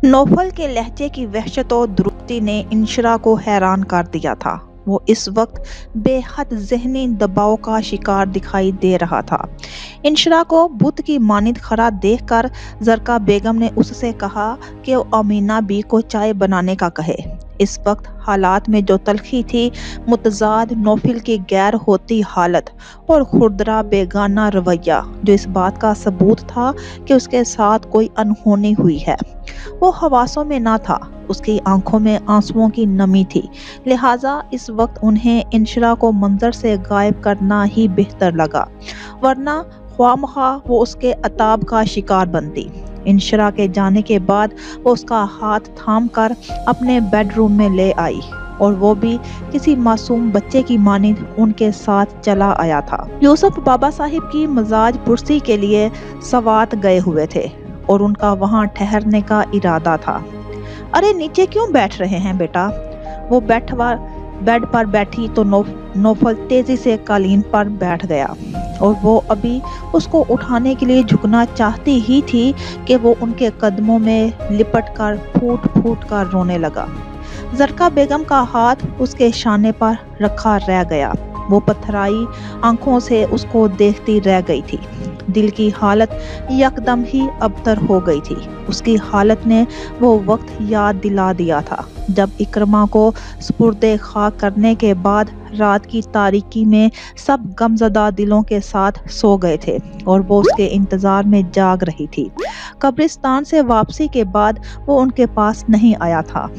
Naufal के लहजे की वहशत और दुरुस्ती ने इंशरा को हैरान कर दिया था। वो इस वक्त बेहद ज़हनी दबाव का शिकार दिखाई दे रहा था। इंशरा को बुत की मानिंद खड़ा देखकर जरका बेगम ने उससे कहा कि वो अमीना बी को चाय बनाने का कहे। इस वक्त हालात में जो तलखी थी, मुतजाद नौफिल की गैर होती हालत और खुरदरा बेगाना रवैया, जो इस बात का सबूत था कि उसके साथ कोई अनहोनी हुई है। वो हवासों में ना था, उसकी आंखों में आंसुओं की नमी थी। लिहाजा इस वक्त उन्हें इंशरा को मंजर से गायब करना ही बेहतर लगा, वरना ख्वामखा वो उसके अताब का शिकार बनती। इंशरा के जाने के बाद वो उसका हाथ थाम कर अपने बेडरूम में ले आई, और वो भी किसी मासूम बच्चे की मानिंद उनके साथ चला आया था। यूसुफ बाबा साहिब की मजाज पुरसी के लिए सवात गए हुए थे और उनका वहां ठहरने का इरादा था। अरे नीचे क्यों बैठ रहे हैं बेटा? वो बेड पर बैठी तो नौफल तेजी से कालीन पर बैठ गया, और वो अभी उसको उठाने के लिए झुकना चाहती ही थी कि वो उनके कदमों में लिपट कर फूट फूट कर रोने लगा। जरका बेगम का हाथ उसके शाने पर रखा रह गया। वो पथराई आंखों से उसको देखती रह गई थी। दिल की हालत यकदम ही अबतर हो गई थी। उसकी हालत ने वो वक्त याद दिला दिया था जब इकरमा को सुपुर्दे खाक करने के बाद रात की तारीकी में सब गमजदा दिलों के साथ सो गए थे और वो उसके इंतजार में जाग रही थी। कब्रिस्तान से वापसी के बाद वो उनके पास नहीं आया था।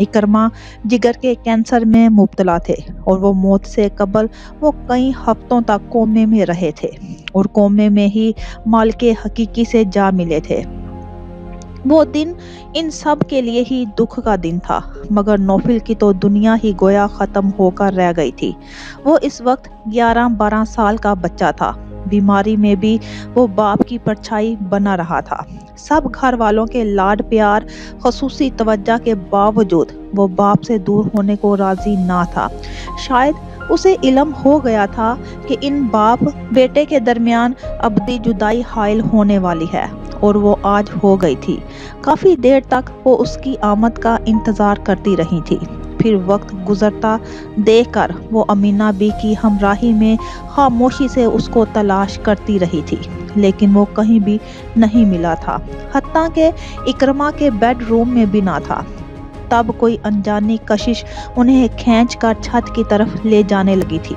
इकरमा जिगर के कैंसर में मुब्तला थे और वो मौत से कबल वो कई हफ्तों तक कोमे में रहे थे, और कोमे में ही मालिके हकीकी से जा मिले थे। वो दिन इन सब के लिए ही दुख का दिन था, मगर नौफिल की तो दुनिया ही गोया ख़त्म होकर रह गई थी। वो इस वक्त 11-12 साल का बच्चा था। बीमारी में भी वो बाप की परछाई बना रहा था। सब घर वालों के लाड प्यार, खसूसी तवज्जो के बावजूद वो बाप से दूर होने को राजी ना था। शायद उसे इल्म हो गया था कि इन बाप बेटे के दरमियान अबदी जुदाई हायल होने वाली है, और वो आज हो गई थी। काफी देर तक वो उसकी आमद का इंतजार करती रही थी। फिर वक्त गुजरता देखकर वो अमीना बी की हमराही में खामोशी से उसको तलाश करती रही थी, लेकिन वो कहीं भी नहीं मिला था। हत्ता के इकरमा के बेडरूम में भी ना था। तब कोई अनजानी कशिश उन्हें खींच कर छत की तरफ ले जाने लगी थी।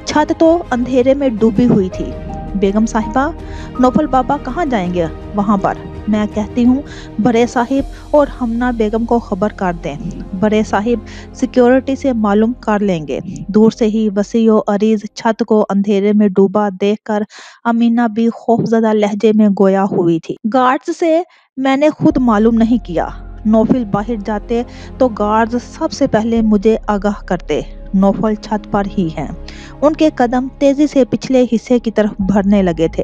छत तो अंधेरे में डूबी हुई थी। बेगम साहिबा, नौफल बाबा कहाँ जाएंगे? वहाँ पर मैं कहती हूँ बड़े साहिब और हमना बेगम को खबर कर दें। बड़े साहिब सिक्योरिटी से मालूम कर लेंगे। दूर से ही वसीओ अरीज छत को अंधेरे में डूबा देखकर अमीना भी खौफजदा लहजे में गोया हुई थी। गार्ड्स से मैंने खुद मालूम नहीं किया। नौफिल बाहर जाते तो गार्ड्स सबसे पहले मुझे आगाह करते। नौफल छत पर ही हैं। उनके कदम तेजी से पिछले हिस्से की तरफ बढ़ने लगे थे,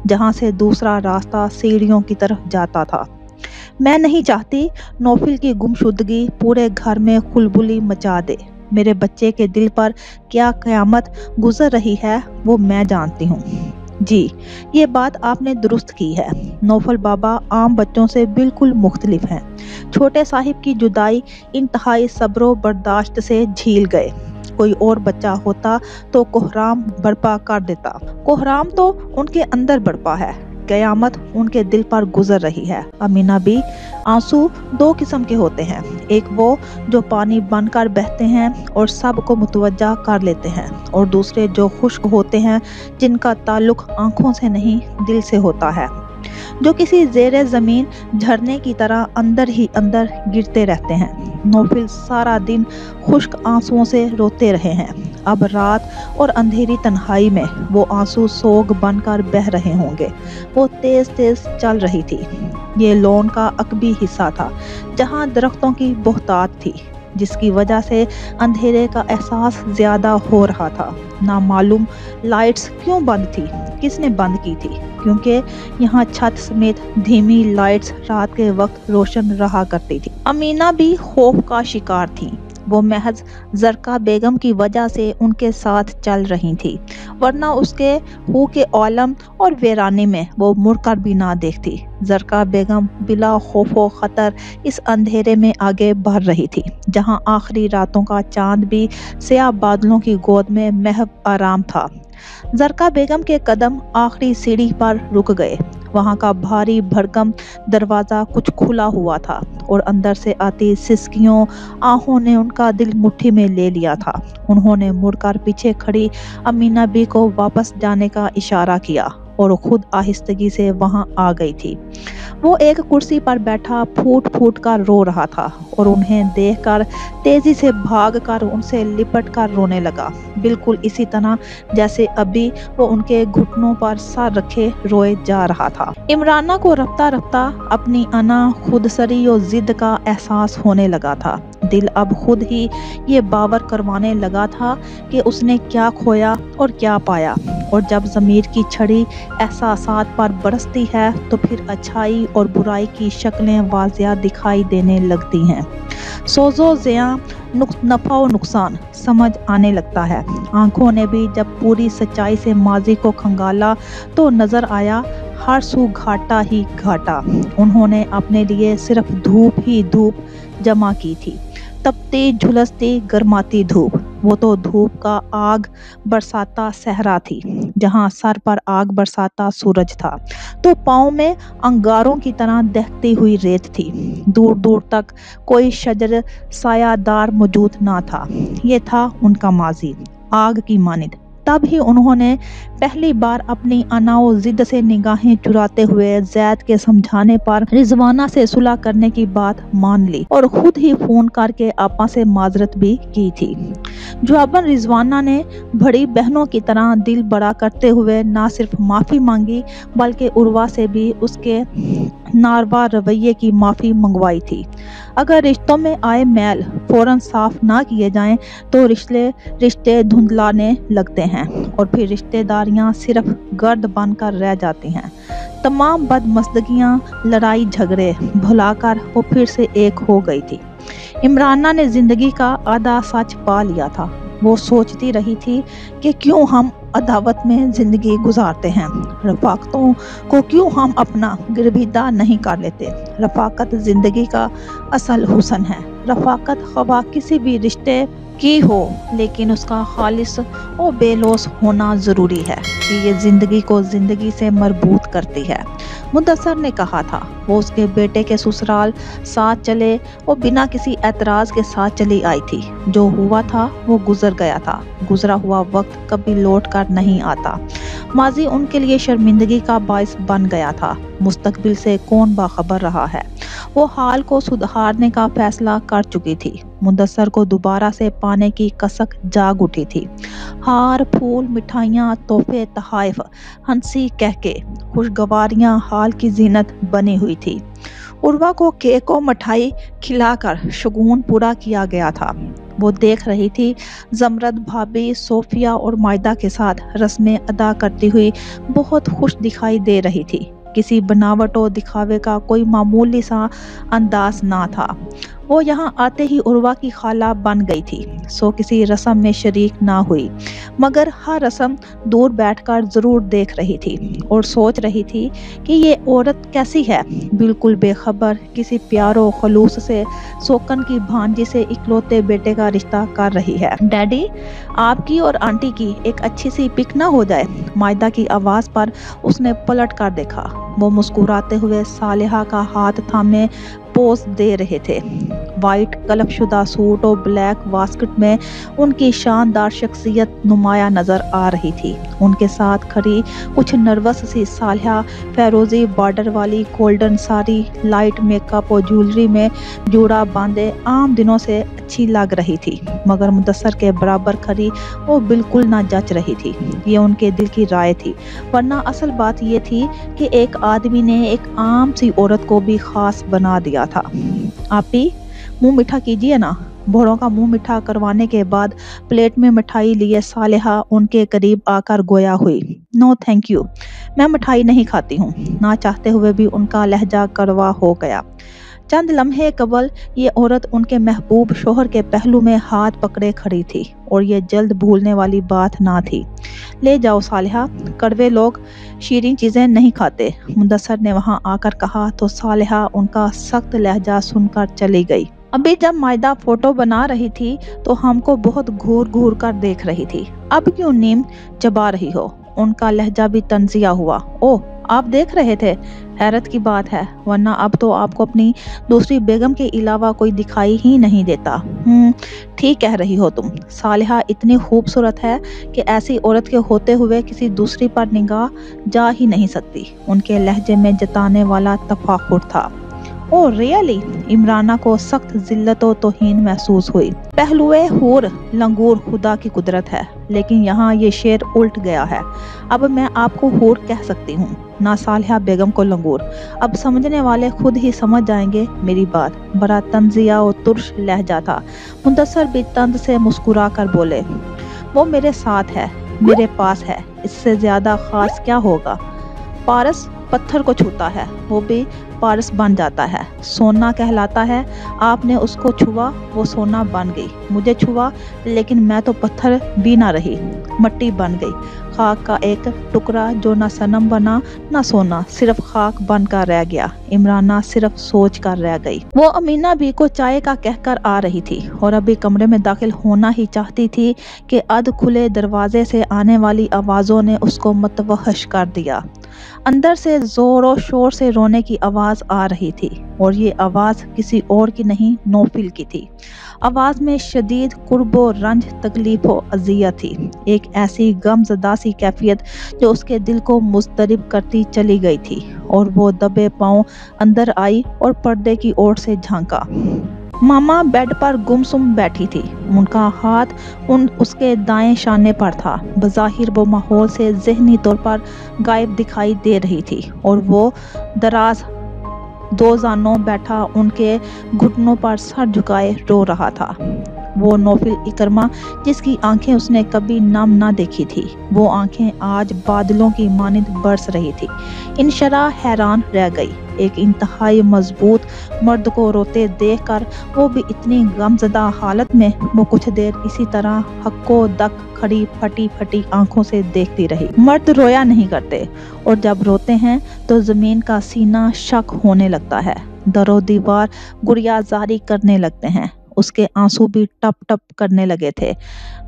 जहां से दूसरा रास्ता सीढ़ियों की तरफ जाता था। मैं नहीं चाहती नौफिल की गुमशुदगी पूरे घर में खुलबुली मचा दे। मेरे बच्चे के दिल पर क्या क़यामत गुजर रही है वो मैं जानती हूँ। जी, ये बात आपने दुरुस्त की है। नौफल बाबा आम बच्चों से बिल्कुल मुख्तलिफ हैं। छोटे साहिब की जुदाई इंतहाई सब्रो बर्दाश्त से झील गए। कोई और बच्चा होता तो कोहराम बर्पा कर देता। कोहराम तो उनके अंदर बर्पा है, क़यामत उनके दिल पर गुजर रही है। अमीना भी, आंसू दो किस्म के होते हैं। एक वो जो पानी बनकर बहते हैं और सब को मुतवज्जा कर लेते हैं, और दूसरे जो खुश्क होते हैं, जिनका ताल्लुक आंखों से नहीं दिल से होता है, जो किसी ज़ेरे ज़मीन झरने की तरह अंदर ही अंदर गिरते रहते हैं। नौफिल सारा दिन खुश्क आंसुओं से रोते रहे हैं। अब रात और अंधेरी तन्हाई में वो आंसू सोग बनकर बह रहे होंगे। वो तेज तेज चल रही थी। ये लॉन का अकबी हिस्सा था, जहां दरख्तों की बहुतात थी, जिसकी वजह से अंधेरे का एहसास ज्यादा हो रहा था। नामालूम लाइट्स क्यों बंद थी? किसने बंद की थी? क्योंकि यहाँ छत समेत धीमी लाइट्स रात के वक्त रोशन रहा करती थी। अमीना भी खौफ का शिकार थी। वो महज जरका बेगम की वजह से उनके साथ चल रही थी, वरना उसके हू के आलम और वीरानी में वो मुड़कर भी ना देखती। زرقا بیگم بلا خوف و خطر اس اندھیرے میں آگے بڑھ رہی تھی جہاں آخری راتوں کا چاند بھی سیاہ بادلوں کی گود میں محو آرام تھا۔ زرقا بیگم کے قدم آخری سیڑھی پر رک گئے۔ وہاں کا بھاری بھرکم دروازہ کچھ کھلا ہوا تھا اور اندر سے آتی سسکیوں آہوں نے ان کا دل مٹھی میں لے لیا تھا۔ انہوں نے مڑ کر پیچھے کھڑی امینہ بی کو واپس جانے کا اشارہ کیا اور خود آہستگی سے وہاں آ گئی تھی۔ وہ ایک کرسی پر بیٹھا پھوٹ پھوٹ کر رو رہا تھا اور انہیں دیکھ کر تیزی سے بھاگ کر ان سے لپٹ کر رونے لگا، بالکل اسی طرح جیسے ابھی وہ ان کے گھٹنوں پر سر رکھے روئے جا رہا تھا۔ عمرانہ کو رفتہ رفتہ اپنی انا، خودسری و ضد کا احساس ہونے لگا تھا۔ دل اب خود ہی یہ باور کروانے لگا تھا کہ اس نے کیا کھویا اور کیا پایا، اور جب ضمیر کی چھڑی احساسات پر برستی ہے تو پھر اچھائی اور برائی کی شکلیں واضح دکھائی دینے لگتی ہیں۔ سوز و زیاں، نفع و نقصان سمجھ آنے لگتا ہے۔ آنکھوں نے بھی جب پوری سچائی سے ماضی کو کھنگالا تو نظر آیا ہر سو گھاٹا ہی گھاٹا۔ انہوں نے اپنے لیے صرف دھوپ ہی دھوپ جمع کی تھی، تپتی جھلستی گرماتی دھوپ۔ وہ تو دھوپ کا آگ برساتا صحرا تھی جہاں سر پر آگ برساتا سورج تھا تو پاؤں میں انگاروں کی طرح دہتی ہوئی ریت تھی۔ دور دور تک کوئی شجر سایہ دار موجود نہ تھا۔ یہ تھا ان کا ماضی، آگ کی مانند۔ تب ہی انہوں نے پہلی بار اپنی انا و ضد سے نگاہیں چراتے ہوئے زید کے سمجھانے پر رضوانہ سے صلح کرنے کی بات مان لی اور خود ہی فون کر کے آپا سے معذرت بھی کی تھی۔ جواباً رضوانہ نے بڑی بہنوں کی طرح دل بڑا کرتے ہوئے نہ صرف معافی مانگی بلکہ عروہ سے بھی اس کے ناروا رویے کی معافی منگوائی تھی۔ اگر رشتوں میں آئے میل فوراً صاف نہ کیے جائیں تو رشتے دھندلانے لگتے ہیں اور پھر رشتہ داریاں صرف گرد بن کر رہ جاتی ہیں۔ تمام بدمزگیاں، لڑائی جھگڑے بھلا کر وہ پھر سے ایک ہو گئی تھی۔ عمرانہ نے زندگی کا آدھا سچ پا لیا تھا۔ وہ سوچتی رہی تھی کہ کیوں ہم عداوت میں زندگی گزارتے ہیں، رفاقتوں کو کیوں ہم اپنا گرویدہ نہیں کر لیتے۔ رفاقت زندگی کا اصل حسن ہے۔ رفاقت خواہ کسی بھی رشتے کی ہو لیکن اس کا خالص و بے لوث ہونا ضروری ہے کہ یہ زندگی کو زندگی سے مربوط کرتی ہے۔ مدثر نے کہا تھا وہ اس کے بیٹے کے سسرال ساتھ چلے، وہ بنا کسی اعتراض کے ساتھ چلی آئی تھی۔ جو ہوا تھا وہ گزر گیا تھا، گزرا ہوا وقت کبھی لوٹ کر نہیں آتا۔ ماضی ان کے لیے شرمندگی کا باعث بن گیا تھا، مستقبل سے کون باخبر رہا ہے۔ وہ حال کو سدھارنے کا فیصلہ کر چکی تھی۔ مدثر کو دوبارہ سے پانے کی کسک جاگ اٹھی تھی۔ ہار، پھول، مٹھائیاں، تحفے، تحائف، ہنسی کہکے، خوشگواریاں حال کی زینت بنی ہوئی تھی۔ عروہ کو کیک و مٹھائی کھلا کر شگون پورا کیا گیا تھا۔ وہ دیکھ رہی تھی زمرد بھابی صوفیہ اور مائدہ کے ساتھ رسمیں ادا کرتی ہوئی بہت خوش دکھائی دے رہی تھی۔ کسی بناوٹ و دکھاوے کا کوئی معمولی سا انداز نہ تھا۔ وہ یہاں آتے ہی عروہ کی خالہ بن گئی تھی، سو کسی رسم میں شریک نہ ہوئی مگر ہر رسم دور بیٹھ کر ضرور دیکھ رہی تھی اور سوچ رہی تھی کہ یہ عورت کیسی ہے، بالکل بے خبر کسی پیار و خلوص سے سوکن کی بھانجی سے اکلوتے بیٹے کا رشتہ کر رہی ہے۔ ڈیڈی، آپ کی اور آنٹی کی ایک اچھی سی پک نہ ہو جائے؟ مائدہ کی آواز پر اس نے پلٹ کر دیکھا۔ وہ مسکراتے ہوئے صالحہ کا ہاتھ تھامے پوز دے رہے تھے۔ وائٹ کلف شدہ سوٹ اور بلیک واسکٹ میں ان کی شاندار شخصیت نمایاں نظر آ رہی تھی۔ ان کے ساتھ کھڑی کچھ نروس سی صالحہ فیروزی بارڈر والی گولڈن ساری، لائٹ میک اپ اور جیولری میں جوڑا باندھے عام دنوں سے اچھی لگ رہی تھی مگر مدثر کے برابر کھڑی وہ بالکل نہ جچ رہی تھی۔ یہ ان کے دل کی رائے تھی، ورنہ اصل بات یہ تھی کہ ایک آدمی نے ایک عام سی عورت کو بھی خاص بنا دیا تھا۔ آپی، منہ میٹھا کیجیے نا۔ بھوڑوں کا منہ میٹھا کروانے کے بعد پلیٹ میں مٹھائی لیے صالحہ ان کے قریب آ کر گویا ہوئی۔ نو تھینک یو، میں مٹھائی نہیں کھاتی ہوں۔ نہ چاہتے ہوئے بھی ان کا لہجہ کڑوا ہو گیا۔ चंद लम्हे कबल ये औरत उनके महबूब शोहर के पहलू में हाथ पकड़े खड़ी थी और ये जल्द भूलने वाली बात ना थी। ले जाओ सालिहा, कड़वे लोग शीरीन चीज़ें नहीं खाते, मुदस्सर ने वहाँ आकर कहा तो सालिहा उनका सख्त लहजा सुनकर चली गई। अभी जब मायदा फोटो बना रही थी तो हमको बहुत घूर घूर कर देख रही थी, अब क्यों नीम चबा रही हो? उनका लहजा भी तंजिया हुआ। ओह, आप देख रहे थे? हैरत की बात है, वरना अब तो आपको अपनी दूसरी बेगम के अलावा कोई दिखाई ही नहीं देता। ठीक कह रही हो तुम। सालिहा इतनी खूबसूरत है कि ऐसी औरत के होते हुए किसी दूसरी पर निगाह जा ही नहीं सकती। उनके लहजे में जताने वाला तफाखुर था। Oh really? इमराना को सख्त जिल्लत व तौहीन महसूस हुई। पहलुए हूर लंगूर खुदा की कुदरत है, लेकिन यहाँ ये शेर उल्ट गया है। अब मैं आपको हूर कह सकती हूँ, ना सालिहा बेगम को लंगूर। अब समझने वाले खुद ही समझ जाएंगे मेरी बात। बड़ा तंजिया और तुर्श लहजा था। मुदस्सर भी तंज से मुस्कुरा कर बोले, वो मेरे साथ है, मेरे पास है, इससे ज्यादा खास क्या होगा? पारस पत्थर को छूता है, वो भी पारस बन जाता है, सोना कहलाता है। आपने उसको छुआ, वो सोना बन गई। मुझे छुआ, लेकिन मैं तो पत्थर भी ना रही, मट्टी बन गई, खाक का एक टुकड़ा जो ना सनम बना ना सोना, सिर्फ खाक बनकर रह गया। इमराना सिर्फ सोच कर रह गई। वो अमीना भी को चाय का कहकर आ रही थी और अभी कमरे में दाखिल होना ही चाहती थी कि अध खुले दरवाजे से आने वाली आवाज़ों ने उसको मतवहश कर दिया। अंदर से जोरों शोर से रोने की आवाज़ आ रही थी और ये आवाज़ किसी और की नहीं, नौफिल की थी। आवाज़ में शदीद कुर्बो रंज, तकलीफ व अज़ियत थी, एक ऐसी गमज़दा सी कैफियत जो उसके दिल को मुस्तरिब करती चली गई थी। और वो दबे पांव अंदर आई और पर्दे की ओर से झांका। मामा बेड पर गुमसुम बैठी थी, उनका हाथ उसके दाएं शाने पर था। बज़ाहिर वो माहौल से ज़हनी तौर पर गायब दिखाई दे रही थी और वो दराज दो जानों बैठा उनके घुटनों पर सर झुकाए रो रहा था। वो नौफिल इकरमा जिसकी आंखें उसने कभी नम ना देखी थी, वो आंखें आज बादलों की मानिंद बरस रही थी। इनशरा हैरान रह गई। एक इंतहाई मजबूत मर्द को रोते देखकर वो भी इतनी गमज़दा हालत में वो कुछ देर इसी तरह हक्को दक खड़ी फटी फटी आंखों से देखती रही। मर्द रोया नहीं करते और जब रोते हैं तो ज़मीन का सीना शक होने लगता है, दरो दीवार गुड़िया जारी करने लगते हैं। उसके आंसू भी टप टप करने लगे थे।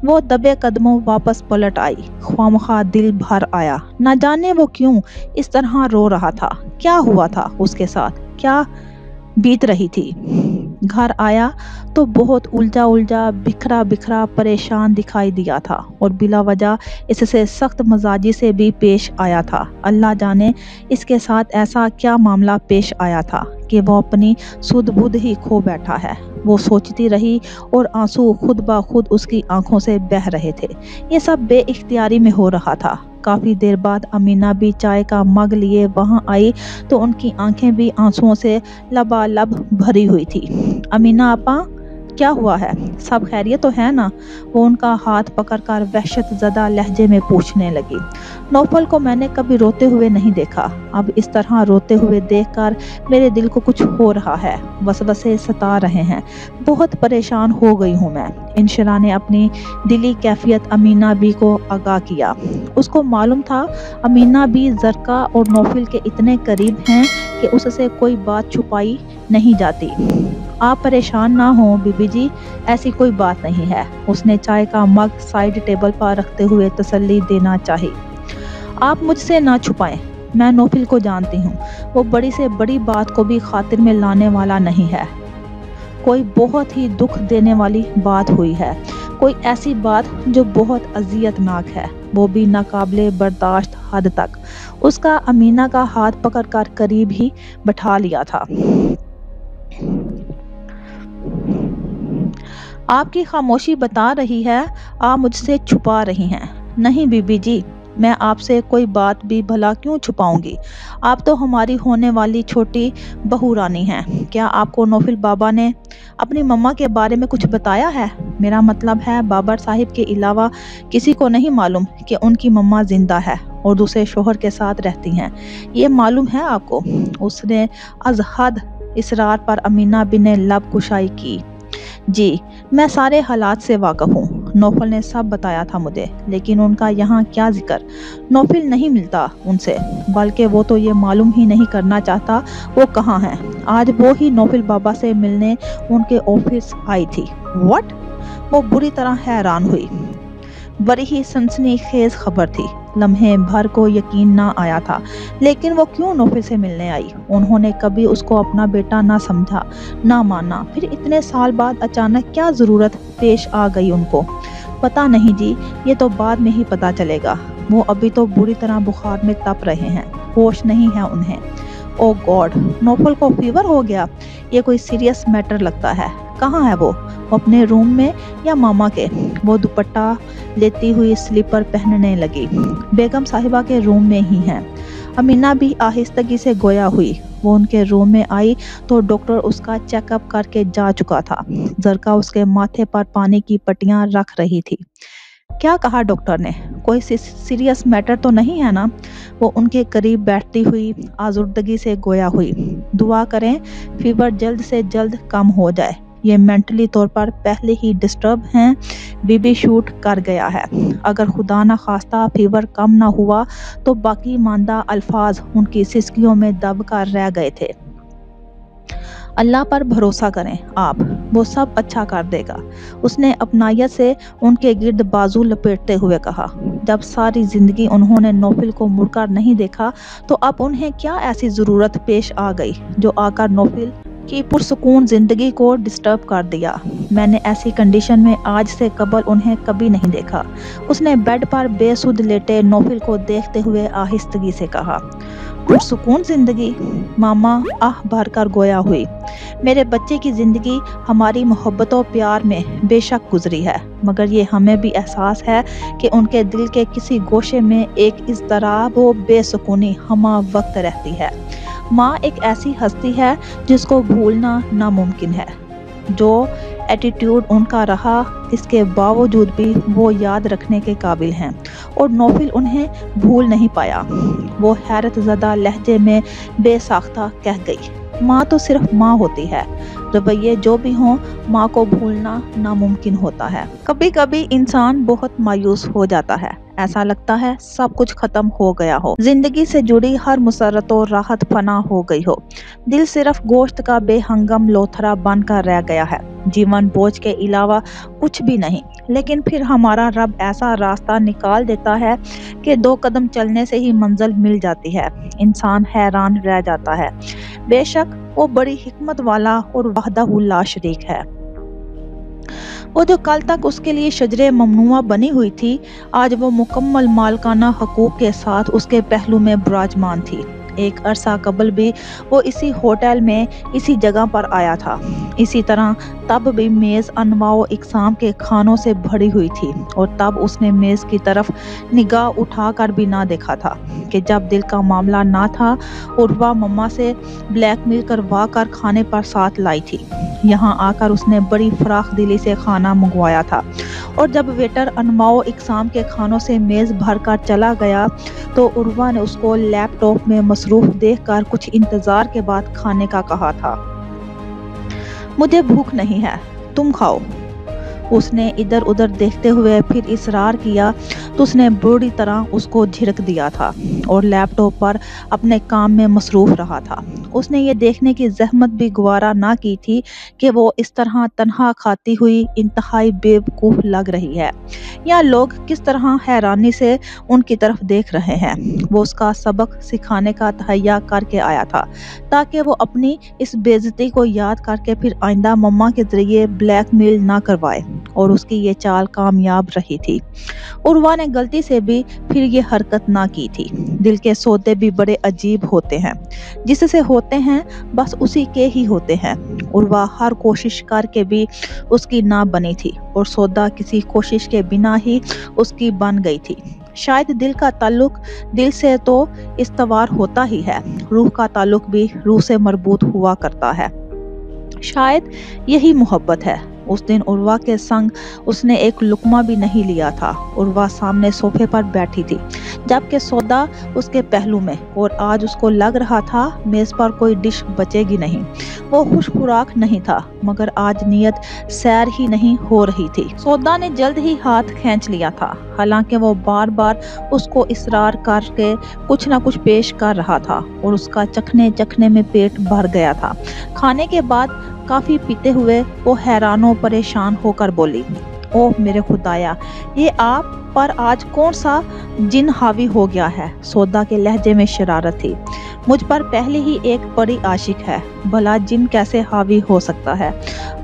वो दबे कदमों वापस पलट आई, ख्वामखा दिल भर आया। न जाने वो क्यों इस तरह रो रहा था, क्या हुआ था उसके साथ, क्या बीत रही थी। घर आया तो बहुत उलझा उलझा बिखरा बिखरा परेशान दिखाई दिया था और बिला वजह इससे सख्त मजाजी से भी पेश आया था। अल्लाह जाने इसके साथ ऐसा क्या मामला पेश आया था कि वो अपनी सुध बुध ही खो बैठा है। वो सोचती रही और आंसू खुद ब खुद उसकी आंखों से बह रहे थे। ये सब बेइख्तियारी में हो रहा था। काफ़ी देर बाद अमीना भी चाय का मग लिए वहाँ आई तो उनकी आंखें भी आंसुओं से लबालब भरी हुई थी। अमीना आपा, क्या हुआ है? सब खैरियत तो है ना? वो उनका हाथ पकड़कर वहशत ज़दा लहजे में पूछने लगी। नौफल को मैंने कभी रोते हुए नहीं देखा, अब इस तरह रोते हुए देखकर मेरे दिल को कुछ हो रहा है, वसवसे सता रहे हैं, बहुत परेशान हो गई हूँ मैं। इनशरा ने अपनी दिली कैफियत अमीना बी को आगाह किया। उसको मालूम था अमीना बी ज़रका और नौफिल के इतने करीब हैं कि उससे कोई बात छुपाई नहीं जाती। आप परेशान ना हो बीबी जी, ऐसी कोई बात नहीं है। उसने चाय का मग साइड टेबल पर रखते हुए तसल्ली देना चाही। आप मुझसे ना छुपाएं, मैं नौफिल को जानती हूँ, वो बड़ी से बड़ी बात को भी खातिर में लाने वाला नहीं है। कोई बहुत ही दुख देने वाली बात हुई है, कोई ऐसी बात जो बहुत अजियतनाक है, वो भी नाकाबिले बर्दाश्त हद तक। उसका अमीना का हाथ पकड़कर करीब ही बैठा लिया था। आपकी खामोशी बता रही है आप मुझसे छुपा रही हैं। नहीं बीबी जी, मैं आपसे कोई बात भी भला क्यों छुपाऊंगी? आप तो हमारी होने वाली छोटी बहू रानी हैं। क्या आपको नौफिल बाबा ने अपनी मम्मा के बारे में कुछ बताया है? मेरा मतलब है बाबर साहिब के अलावा किसी को नहीं मालूम कि उनकी मम्मा जिंदा है और दूसरे शोहर के साथ रहती हैं। ये मालूम है आपको? उसने अजहद इसरार पर अमीना बी ने लब कुशाई की। जी, मैं सारे हालात से वाकिफ हूँ। नौफल ने सब बताया था मुझे, लेकिन उनका यहाँ क्या जिक्र। नौफल नहीं मिलता उनसे, बल्कि वो तो ये मालूम ही नहीं करना चाहता वो कहाँ हैं। आज वो ही नौफल बाबा से मिलने उनके ऑफिस आई थी। व्हाट? वो बुरी तरह हैरान हुई। बड़ी ही सनसनीखेज खबर थी। लम्हे भर को यकीन ना आया था, लेकिन वो क्यों नौफल से मिलने आई? उन्होंने कभी उसको अपना बेटा ना समझा, ना माना, फिर इतने साल बाद अचानक क्या ज़रूरत पेश आ गई उनको? पता नहीं जी, ये तो बाद में ही पता चलेगा। वो अभी तो बुरी तरह बुखार में तप रहे हैं, होश नहीं है उन्हें। ओ गॉड, नौफल को फीवर हो गया। ये कोई सीरियस मैटर लगता है। कहाँ है वो अपने रूम में या मामा के? वो दुपट्टा लेती हुई स्लीपर पहनने लगी। बेगम साहिबा के रूम में ही हैं। अमीना भी आहिस्तगी से गोया हुई। वो उनके रूम में आई तो डॉक्टर उसका चेकअप करके जा चुका था। जरका उसके माथे पर पानी की पट्टियां रख रही थी। क्या कहा डॉक्टर ने? कोई सीरियस मैटर तो नहीं है ना? वो उनके करीब बैठती हुई आजुर्दगी से गोया हुई। दुआ करें फीवर जल्द से जल्द कम हो जाए। ये मेंटली तौर पर पहले ही डिस्टर्ब हैं। बीबी शूट कर गया है। अगर खुदा ना खास्ता फीवर कम ना हुआ तो बाकी मांदा अल्फाज उनकी सिसकियों में दब कर रह गए थे। अल्लाह पर भरोसा करें आप, वो सब अच्छा कर देगा। उसने अपनायत से उनके गिर्द बाजू लपेटते हुए कहा। जब सारी जिंदगी उन्होंने नौफल को मुड़कर नहीं देखा तो अब उन्हें क्या ऐसी ज़रूरत पेश आ गई जो आकर नौफल की पुरसुकून जिंदगी को डिस्टर्ब कर दिया। मैंने ऐसी कंडीशन में आज से कबल उन्हें कभी नहीं देखा। उसने बेड पर बेसुध लेटे नौफल को देखते हुए आहिस्तगी से कहा। पुरसुकून जिंदगी? मामा आह भर कर गोया हुई। मेरे बच्चे की जिंदगी हमारी मोहब्बतों प्यार में बेशक गुजरी है, मगर ये हमें भी एहसास है कि उनके दिल के किसी गोशे में एक इज़्तिराब व बेसुकूनी हमा वक्त रहती है। माँ एक ऐसी हस्ती है जिसको भूलना नामुमकिन है। जो एटीट्यूड उनका रहा, इसके बावजूद भी वो याद रखने के काबिल हैं, और नौफल उन्हें भूल नहीं पाया। वो हैरत ज़दा लहजे में बेसाख्ता कह गई। माँ तो सिर्फ माँ होती है। रवैये जो भी हों, माँ को भूलना नामुमकिन होता है। कभी कभी इंसान बहुत मायूस हो जाता है। ऐसा लगता है सब कुछ खत्म हो गया हो, जिंदगी से जुड़ी हर मुसरत और राहत फना हो गई हो। दिल सिर्फ गोश्त का बेहंगम लोथरा बनकर रह गया है, जीवन बोझ के अलावा कुछ भी नहीं। लेकिन फिर हमारा रब ऐसा रास्ता निकाल देता है कि 2 कदम चलने से ही मंजिल मिल जाती है। इंसान हैरान रह जाता है। बेशक वो बड़ी हिकमत वाला और वहदहू ला शरीक है। वो जो कल तक उसके लिए शजरे ममनुआ बनी हुई थी, आज वो मुकम्मल मालकाना हकूक के साथ उसके पहलू में विराजमान थी। एक अरसा कबल भी वो इसी होटल में इसी जगह पर आया था। इसी तरह तब भी मेज़ अनवाओ इकसाम के खानों से भरी हुई थी, और तब उसने मेज़ की तरफ निगाह उठाकर भी ना देखा था कि जब दिल का मामला ना था, उर्वा मम्मा से ब्लैकमेल करवा कर खाने पर साथ लाई थी। यहाँ आकर उसने बड़ी फराख दिली से खाना मंगवाया था, और जब वेटर अनवाओ इकसाम के खानों से मेज़ भरकर चला गया तो उर्वा ने उसको लैपटॉप में मसरूफ देखकर कुछ इंतजार के बाद खाने का कहा था। मुझे भूख नहीं है, तुम खाओ। उसने इधर उधर देखते हुए फिर इसरार किया तो उसने बुरी तरह उसको झिड़क दिया था और लैपटॉप पर अपने काम में मसरूफ रहा था। उसने ये देखने की जहमत भी गवारा ना की थी कि वो इस तरह तन्हा खाती हुई इंतहाई बेवकूफ़ लग रही है, या लोग किस तरह हैरानी से उनकी तरफ देख रहे हैं। वो उसका सबक सिखाने का तहैया करके आया था ताकि वो अपनी इस बेइज्जती को याद करके फिर आइंदा मम्मा के जरिए ब्लैकमेल ना करवाए, और उसकी ये चाल कामयाब रही थी। उर्वा ने गलती से भी फिर ये हरकत ना की थी। दिल के सौदे भी बड़े अजीब होते हैं, जिससे होते हैं बस उसी के ही होते हैं। उर्वा हर कोशिश करके भी उसकी ना बनी थी, और सौदा किसी कोशिश के बिना ही उसकी बन गई थी। शायद दिल का ताल्लुक दिल से तो इस्तवार होता ही है, रूह का ताल्लुक भी रूह से मरबूत हुआ करता है। शायद यही मोहब्बत है। उस दिन उर्वा के संग उसने एक लुकमा भी नहीं लिया था। उर्वा सामने सोफे पर बैठी थी, जबकि सौदा उसके पहलू में, और आज उसको लग रहा था मेज पर कोई डिश बचेगी नहीं। वो खुश खुराक नहीं था, मगर आज नीयत सैर ही नहीं हो रही थी। सौदा ने जल्द ही हाथ खींच लिया था, हालांकि वो बार बार उसको इसरार करके कुछ न कुछ पेश कर रहा था और उसका चखने चखने में पेट भर गया था। खाने के बाद काफी पीते हुए वो हैरानो परेशान होकर बोली, ओह मेरे खुदाया, ये आप पर आज कौन सा जिन हावी हो गया है। सौदा के लहजे में शरारत थी। मुझ पर पहले ही एक बड़ी आशिक है, भला जिन कैसे हावी हो सकता है।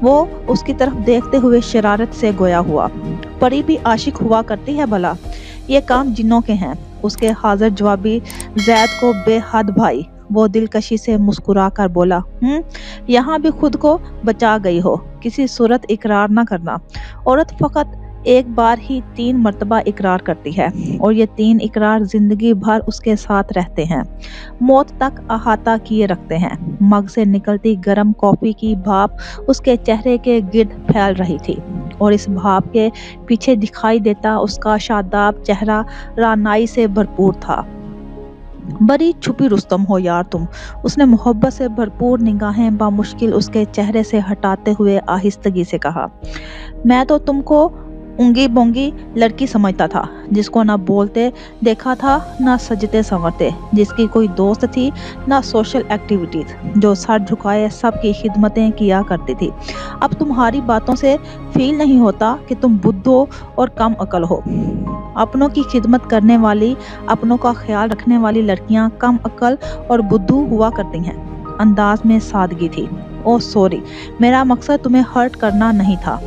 वो उसकी तरफ देखते हुए शरारत से गोया हुआ, परी भी आशिक हुआ करती है भला, ये काम जिन्नों के हैं। उसके हाजिर जवाबी जैद को बेहद भाई। वो दिलकशी से मुस्कुरा कर बोला, यहाँ भी खुद को बचा गई हो, किसी सूरत इकरार ना करना। औरत फकत एक बार ही 3 मर्तबा इकरार करती है, और ये 3 इकरार जिंदगी भर उसके साथ रहते हैं, मौत तक अहाता किए रखते हैं। मग से निकलती गर्म कॉफी की भाप उसके चेहरे के गिर्द फैल रही थी, और इस भाप के पीछे दिखाई देता उसका शादाब चेहरा रानाई से भरपूर था। बड़ी छुपी रुस्तम हो यार तुम, उसने मोहब्बत से भरपूर निगाहें बामुश्किल उसके चेहरे से हटाते हुए आहिस्तगी से कहा। मैं तो तुमको ऊंगी बोंगी लड़की समझता था, जिसको ना बोलते देखा था ना सजते संवरते, जिसकी कोई दोस्त थी ना सोशल एक्टिविटीज, जो सर झुकाए सबकी खिदमतें किया करती थी। अब तुम्हारी बातों से फील नहीं होता कि तुम बुद्धो और कम अकल हो। अपनों की खिदमत करने वाली, अपनों का ख्याल रखने वाली लड़कियां कम अकल और बुद्धू हुआ करती हैं। अंदाज में सादगी थी। ओह सॉरी, मेरा मकसद तुम्हें हर्ट करना नहीं था।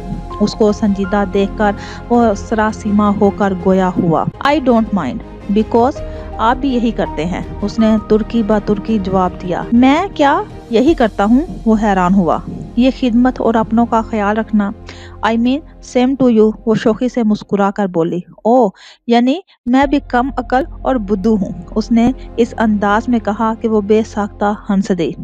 उसको संजीदा देखकर वो सरासीमा होकर गोया हुआ। आई डोंट माइंड, बिकॉज आप भी यही करते हैं, उसने तुर्की ब तुर्की जवाब दिया। मैं क्या यही करता हूँ? वो हैरान हुआ। ये खिदमत और अपनों का ख्याल रखना, I mean same to you, वो शोखी से मुस्कुरा कर बोली। ओह, यानी मैं भी कम अकल और बुद्धू हूँ, उसने इस अंदाज में कहा कि वो बेसाख्ता हंस दी।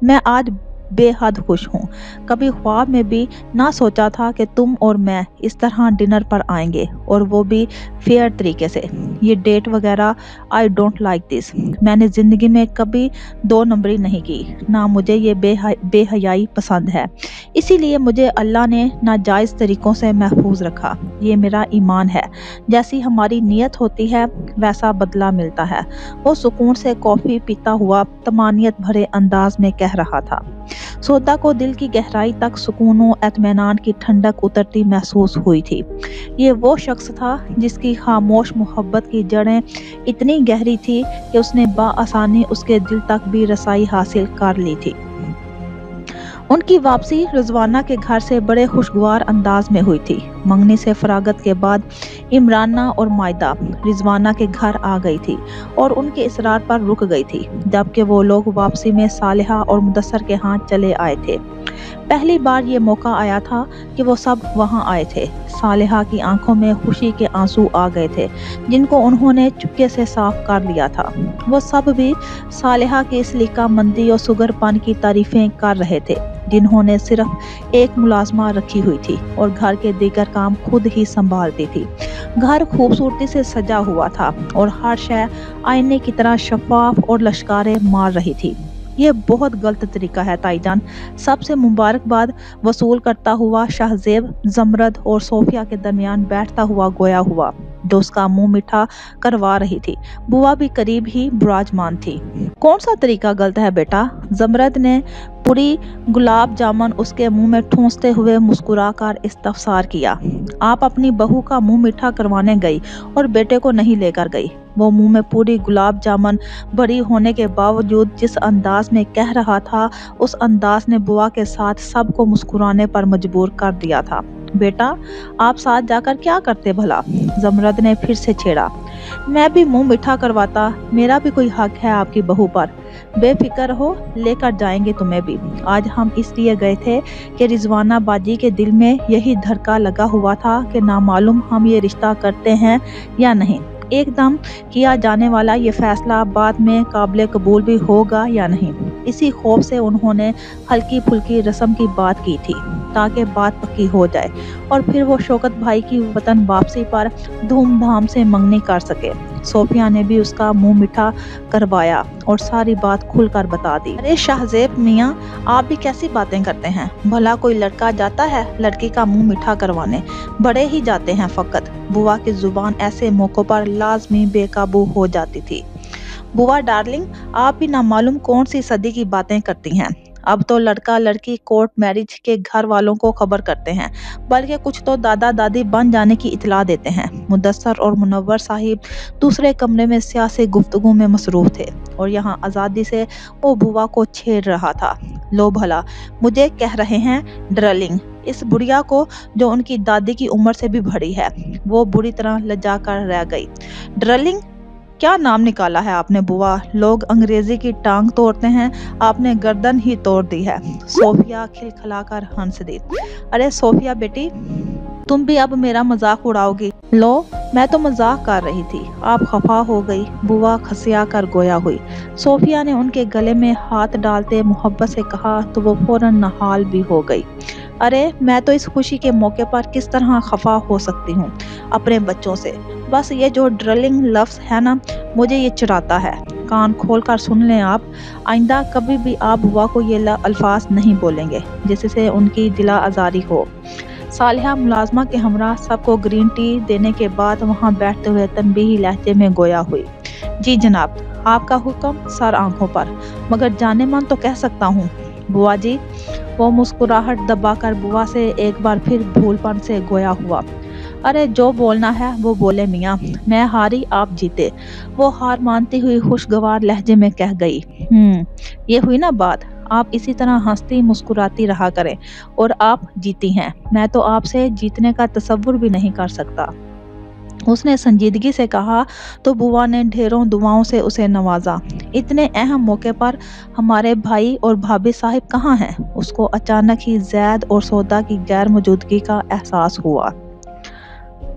मैं आज बेहद खुश हूँ। कभी ख्वाब में भी ना सोचा था कि तुम और मैं इस तरह डिनर पर आएंगे, और वो भी फेयर तरीके से। ये डेट वगैरह आई डोंट लाइक दिस। मैंने ज़िंदगी में कभी 2 नंबरी नहीं की, ना मुझे ये बेहयाई पसंद है। इसीलिए मुझे अल्लाह ने नाजायज़ तरीक़ों से महफूज रखा। ये मेरा ईमान है, जैसी हमारी नीयत होती है वैसा बदला मिलता है। वो सुकून से कॉफ़ी पीता हुआ तमानियत भरे अंदाज में कह रहा था। सौदा को दिल की गहराई तक सुकून और इत्मीनान की ठंडक उतरती महसूस हुई थी। ये वो शख्स था जिसकी खामोश मोहब्बत की जड़ें इतनी गहरी थी कि उसने बाआसानी उसके दिल तक भी रसाई हासिल कर ली थी। उनकी वापसी रिजवाना के घर से बड़े खुशगवार अंदाज में हुई थी। मंगनी से फरागत के बाद इमराना और मायदा रिजवाना के घर आ गई थी और उनके इसरार पर रुक गई थी, जबकि वो लोग वापसी में सालिहा और मुदस्सर के हाथ चले आए थे। पहली बार ये मौका आया था कि वो सब वहाँ आए थे। सालिहा की आंखों में खुशी के आंसू आ गए थे, जिनको उन्होंने चुपके से साफ कर लिया था। वो सब भी सालिहा की सलीका मंदी और सुगरपन की तारीफें कर रहे थे, जिन्होंने सिर्फ एक मुलाजमा रखी हुई थी और घर के दीगर काम खुद ही संभालती थी। घर खूबसूरती से सजा हुआ था और हर शय आईने की तरह शफाफ और लश्कारे मार रही थी। ये बहुत गलत तरीका है ताईजान, सबसे मुबारकबाद वसूल करता हुआ शाहजेब जमरद और सोफिया के दरमियान बैठता हुआ गोया हुआ, जो उसका मुंह मीठा करवा रही थी। बुआ भी करीब ही विराजमान थी। कौन सा तरीका गलत है बेटा? जमरद ने पूरी गुलाब जामुन उसके मुंह में ठूंसते हुए मुस्कुरा कर इस्तफसार किया। आप अपनी बहू का मुंह मीठा करवाने गई और बेटे को नहीं लेकर गई। वो मुंह में पूरी गुलाब जामुन भरी होने के बावजूद जिस अंदाज में कह रहा था, उस अंदाज ने बुआ के साथ सबको मुस्कुराने पर मजबूर कर दिया था। बेटा, आप साथ जाकर क्या करते भला? जमरद ने फिर से छेड़ा। मैं भी मुंह मीठा करवाता, मेरा भी कोई हक है आपकी बहू पर। बेफिक्र रहो, लेकर जाएंगे तुम्हें भी। आज हम इसलिए गए थे कि रिजवाना बाजी के दिल में यही धड़का लगा हुआ था कि नामालूम हम ये रिश्ता करते हैं या नहीं। एकदम किया जाने वाला ये फैसला बाद में काबिल कबूल भी होगा या नहीं, इसी खौफ से उन्होंने हल्की फुल्की रस्म की बात की थी। ताकि बात पक्की हो जाए और फिर वो शौकत भाई की वतन वापसी पर धूमधाम से मंगनी कर सके। सोफिया ने भी उसका मुंह मीठा करवाया और सारी बात खुलकर बता दी। अरे शाहजेब मियाँ, आप भी कैसी बातें करते हैं? भला कोई लड़का जाता है लड़की का मुंह मीठा करवाने? बड़े ही जाते हैं फकत। बुआ की जुबान ऐसे मौकों पर लाजमी बेकाबू हो जाती थी। बुआ डार्लिंग, आप भी ना मालूम कौन सी सदी की बातें करती हैं। अब तो लड़का लड़की कोर्ट मैरिज के घर वालों को खबर करते हैं, बल्कि कुछ तो दादा दादी बन जाने की इतला देते हैं। मुदस्सर और मुनव्वर साहिब दूसरे कमरे में सियासी गुफ्तगू में मसरूफ थे और यहाँ आज़ादी से वो बुआ को छेड़ रहा था। लो भला, मुझे कह रहे हैं डार्लिंग। इस बुढ़िया को जो उनकी दादी की उम्र से भी बड़ी है, वो बुरी तरह लज्जा कर रह गई। डार्लिंग, क्या नाम निकाला है आपने बुआ? लोग अंग्रेजी की टांग तोड़ते हैं, आपने गर्दन ही तोड़ दी है। सोफिया खिलखिलाकर हंस दी। अरे सोफिया बेटी, तुम भी अब मेरा मजाक उड़ाओगी? लो, मैं तो मजाक कर रही थी, आप खफा हो गई। बुआ खसिया कर गोया हुई। सोफिया ने उनके गले में हाथ डालते मोहब्बत से कहा तो वो फौरन नहाल भी हो गई। अरे मैं तो इस खुशी के मौके पर किस तरह खफा हो सकती हूँ अपने बच्चों से? बस ये जो ड्रिलिंग लफ्ज़ है ना, मुझे ये चिढ़ाता है। कान खोल कर सुन लें आप, आइंदा कभी भी आप बुआ को ये अल्फाज नहीं बोलेंगे जिससे उनकी दिला आज़ारी हो। सालिहा मुलाजमा के हमरा सबको ग्रीन टी देने के बाद वहाँ बैठते हुए तनबीही लहजे में गोया हुई। जी जनाब, आपका हुक्म सर आंखों पर, मगर जाने मन तो कह सकता हूँ बुआ जी। वो मुस्कुराहट दबाकर बुआ से एक बार फिर भूलपन से गोया हुआ। अरे जो बोलना है वो बोले मियाँ, मैं हारी आप जीते, वो हार मानती हुई खुशगवार लहजे में कह गई। ये हुई ना बात। आप इसी तरह हंसती मुस्कुराती रहा करें और आप जीती हैं। मैं तो आपसे जीतने का तसव्वुर भी नहीं कर सकता। उसने संजीदगी से कहा तो बुआ ने ढेरों दुआओं से उसे नवाजा। इतने अहम मौके पर हमारे भाई और भाभी साहिब कहाँ हैं? उसको अचानक ही जैद और सौदा की गैर मौजूदगी का एहसास हुआ।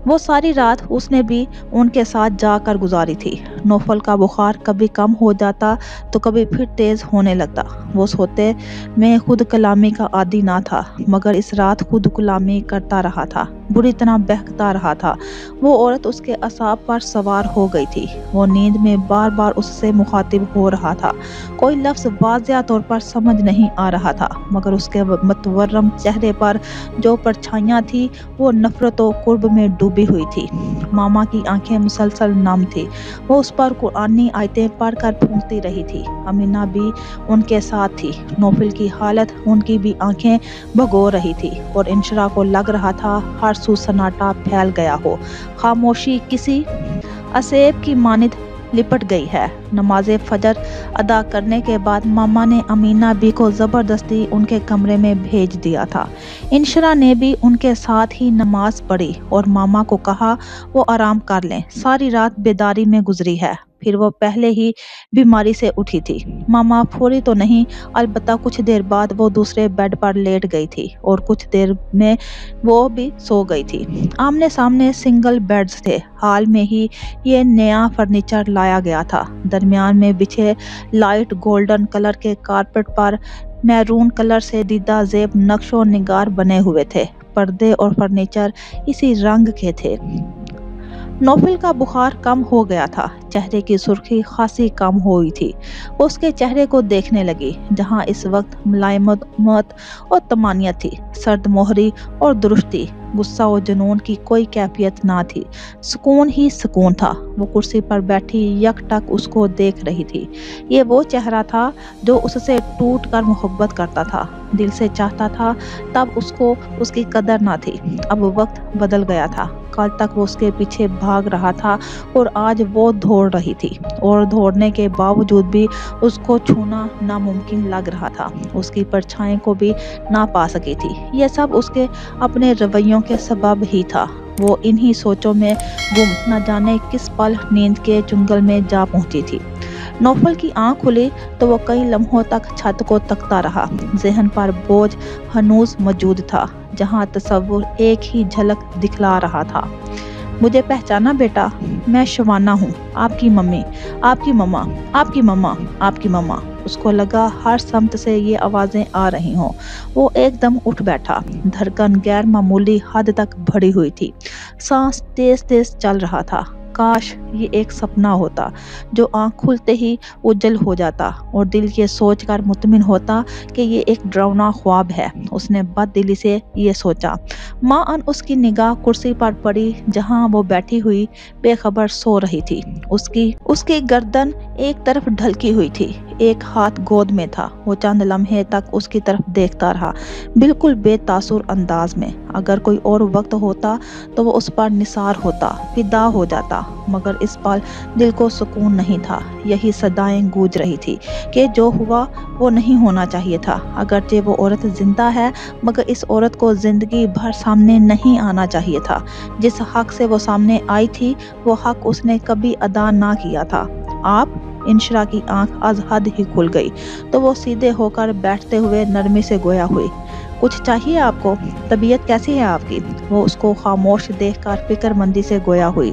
वो सारी रात उसने भी उनके साथ जाकर गुजारी थी। नौफल का बुखार कभी कम हो जाता तो कभी फिर तेज होने लगता। वो सोते में खुद कलामी का आदी ना था, मगर इस रात खुद कलामी करता रहा था, बुरी तरह बहकता रहा था। वो औरत उसके असाब पर सवार हो गई थी। वो नींद में बार बार उससे मुखातिब हो रहा था। कोई लफ्ज़ वाज़िया तौर पर समझ नहीं आ रहा था, मगर उसके मतवर्रम चेहरे पर जो परछाइयाँ थी वो नफरत और कुर्ब में डूबी हुई थी। मामा की आंखें मुसलसल नम थी। वो उस पर कुरानी आयतें पढ़कर फूंकती रही थी। अमीना भी उनके साथ थी। नौफिल की हालत उनकी भी आंखें भगो रही थी और इंशरा को लग रहा था हर सू सन्नाटा फैल गया हो। खामोशी किसी असेब की मानिद लिपट गई है। नमाज़े फजर अदा करने के बाद मामा ने अमीना बी को ज़बरदस्ती उनके कमरे में भेज दिया था। इंशरा ने भी उनके साथ ही नमाज पढ़ी और मामा को कहा वो आराम कर लें, सारी रात बेदारी में गुजरी है। फिर वो पहले ही बीमारी से उठी थी। मामा फौरी तो नहीं, अलबत्ता कुछ देर बाद वो दूसरे बेड पर लेट गई थी और कुछ देर में वो भी सो गई थी। आमने सामने सिंगल बेड्स थे। हाल में ही ये नया फर्नीचर लाया गया था। दरमियान में बिछे लाइट गोल्डन कलर के कारपेट पर मैरून कलर से दीदा जेब नक्शो निगार बने हुए थे। पर्दे और फर्नीचर इसी रंग के थे। नौफिल का बुखार कम हो गया था। चेहरे की सुर्खी खासी कम हुई थी। उसके चेहरे को देखने लगी, जहां इस वक्त मुलायमत और तमानियत थी, सर्द मोहरी और दुरुस्ती, गुस्सा और जुनून की कोई कैफियत ना थी। सुकून ही सुकून था। वो कुर्सी पर बैठी यकटक उसको देख रही थी। ये वो चेहरा था जो उससे टूट कर मोहब्बत करता था, दिल से चाहता था। तब उसको उसकी कदर ना थी। अब वक्त बदल गया था। कल तक वो उसके पीछे भाग रहा था और आज वो दौड़ रही थी, और दौड़ने के बावजूद भी उसको छूना नामुमकिन लग रहा था। उसकी परछाई को भी ना पा सकी थी। यह सब उसके अपने रवैयों के सबब ही था। वो इन्हीं सोचों में गुम न जाने किस पल नींद के चुंगल में जा पहुंची थी। नौफल की आंख खुली तो वो कई लम्हों तक छत को तकता रहा। ज़हन पर बोझ हनूज मौजूद था, जहां तसव्वुर एक ही झलक दिखला रहा था। मुझे पहचाना बेटा? मैं शवाना हूँ, आपकी मम्मी, आपकी मम्मा, आपकी मम्मा, आपकी मम्मा। اس کو لگا ہر سمت سے یہ آوازیں آ رہی ہوں۔ وہ ایک دم اٹھ بیٹھا، دھڑکن غیر معمولی حد تک بڑھی ہوئی تھی، سانس تیز تیز چل رہا تھا۔ کاش یہ ایک سپنا ہوتا جو آنکھ کھلتے ہی اجل ہو جاتا، اور دل یہ سوچ کر مطمئن ہوتا کہ یہ ایک ڈراؤنا خواب ہے۔ اس نے بد دلی سے یہ سوچا۔ ماں ان اس کی نگاہ کرسی پر پڑی جہاں وہ بیٹھی ہوئی بے خبر سو رہی تھی۔ اس کی گردن ایک طرف ڈھلکی ہوئی تھی، ایک ہاتھ گود میں تھا۔ وہ چند لمحے تک اس کی طرف دیکھتا رہا، بالکل بے تاثر انداز میں۔ اگر کوئی اور وقت ہوتا تو وہ اس پر نثار ہوتا، فدا ہو جاتا، مگر اس پل دل کو سکون نہیں تھا۔ یہی صدائیں گونج رہی تھی کہ جو ہوا وہ نہیں ہونا چاہیے تھا۔ اگرچہ وہ عورت زندہ ہے، مگر اس عورت کو زندگی بھر سامنے نہیں آنا چاہیے تھا۔ جس حق سے وہ سامنے آئی تھی، وہ حق اس نے کبھی ادا نہ کیا تھا۔ آپ؟ انشرا کی آنکھ از حد ہی کھل گئی تو وہ سیدھے ہو کر بیٹھتے ہوئے نرمی سے گویا ہوئی۔ کچھ چاہیے آپ کو؟ طبیعت کیسی ہے آپ کی؟ وہ اس کو خاموش دیکھ کر فکر مندی سے گویا ہوئی۔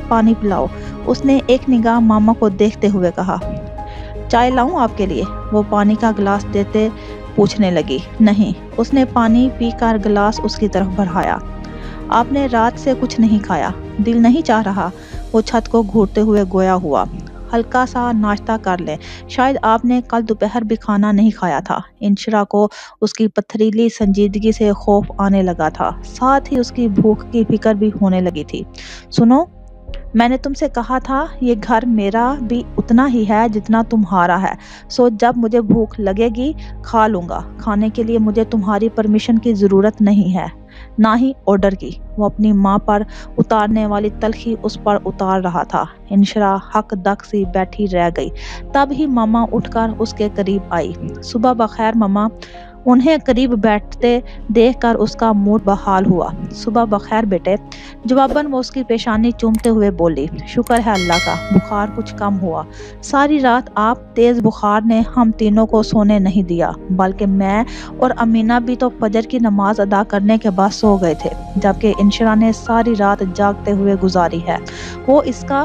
پانی پلاؤ، اس نے ایک نگاہ ماما کو دیکھتے ہوئے کہا۔ چائے لاؤں آپ کے لیے؟ وہ پانی کا گلاس دیتے پوچھنے لگی۔ نہیں۔ اس نے پانی پی کر گلاس اس کی طرف بڑھایا۔ آپ نے رات سے کچھ نہیں کھایا؟ دل نہیں چاہ رہا؟ وہ چھت کو گھورتے ہوئے گویا ہوا۔ ہلکا سا ناشتہ کر لیں، شاید آپ نے کل دوپہر بھی کھانا نہیں کھایا تھا۔ انشرا کو اس کی پتھریلی سنجیدگی سے خوف آنے لگا تھا، ساتھ ہی اس کی بھوک کی فکر بھی ہونے لگی تھی۔ سنو، میں نے تم سے کہا تھا یہ گھر میرا بھی اتنا ہی ہے جتنا تمہارا ہے، سو جب مجھے بھوک لگے گی کھا لوں گا۔ کھانے کے لیے مجھے تمہاری پرمیشن کی ضرورت نہیں ہے، نہ ہی آرڈر کی۔ وہ اپنی ماں پر اتارنے والی تلخی اس پر اتار رہا تھا۔ انشرا ہک دک سی بیٹھی رہ گئی، تب ہی ماما اٹھ کر اس کے قریب آئی۔ صبح بخیر ماما۔ انہیں قریب بیٹھتے دیکھ کر اس کا موڈ بحال ہوا۔ صبح بخیر بیٹے، جواباً وہ اس کی پیشانی چومتے ہوئے بولی۔ شکر ہے اللہ کا، بخار کچھ کم ہوا۔ ساری رات آپ تیز بخار نے ہم تینوں کو سونے نہیں دیا، بلکہ میں اور امینہ بھی تو فجر کی نماز ادا کرنے کے بعد سو گئے تھے، جبکہ انشرا نے ساری رات جاگتے ہوئے گزاری ہے۔ وہ اس کا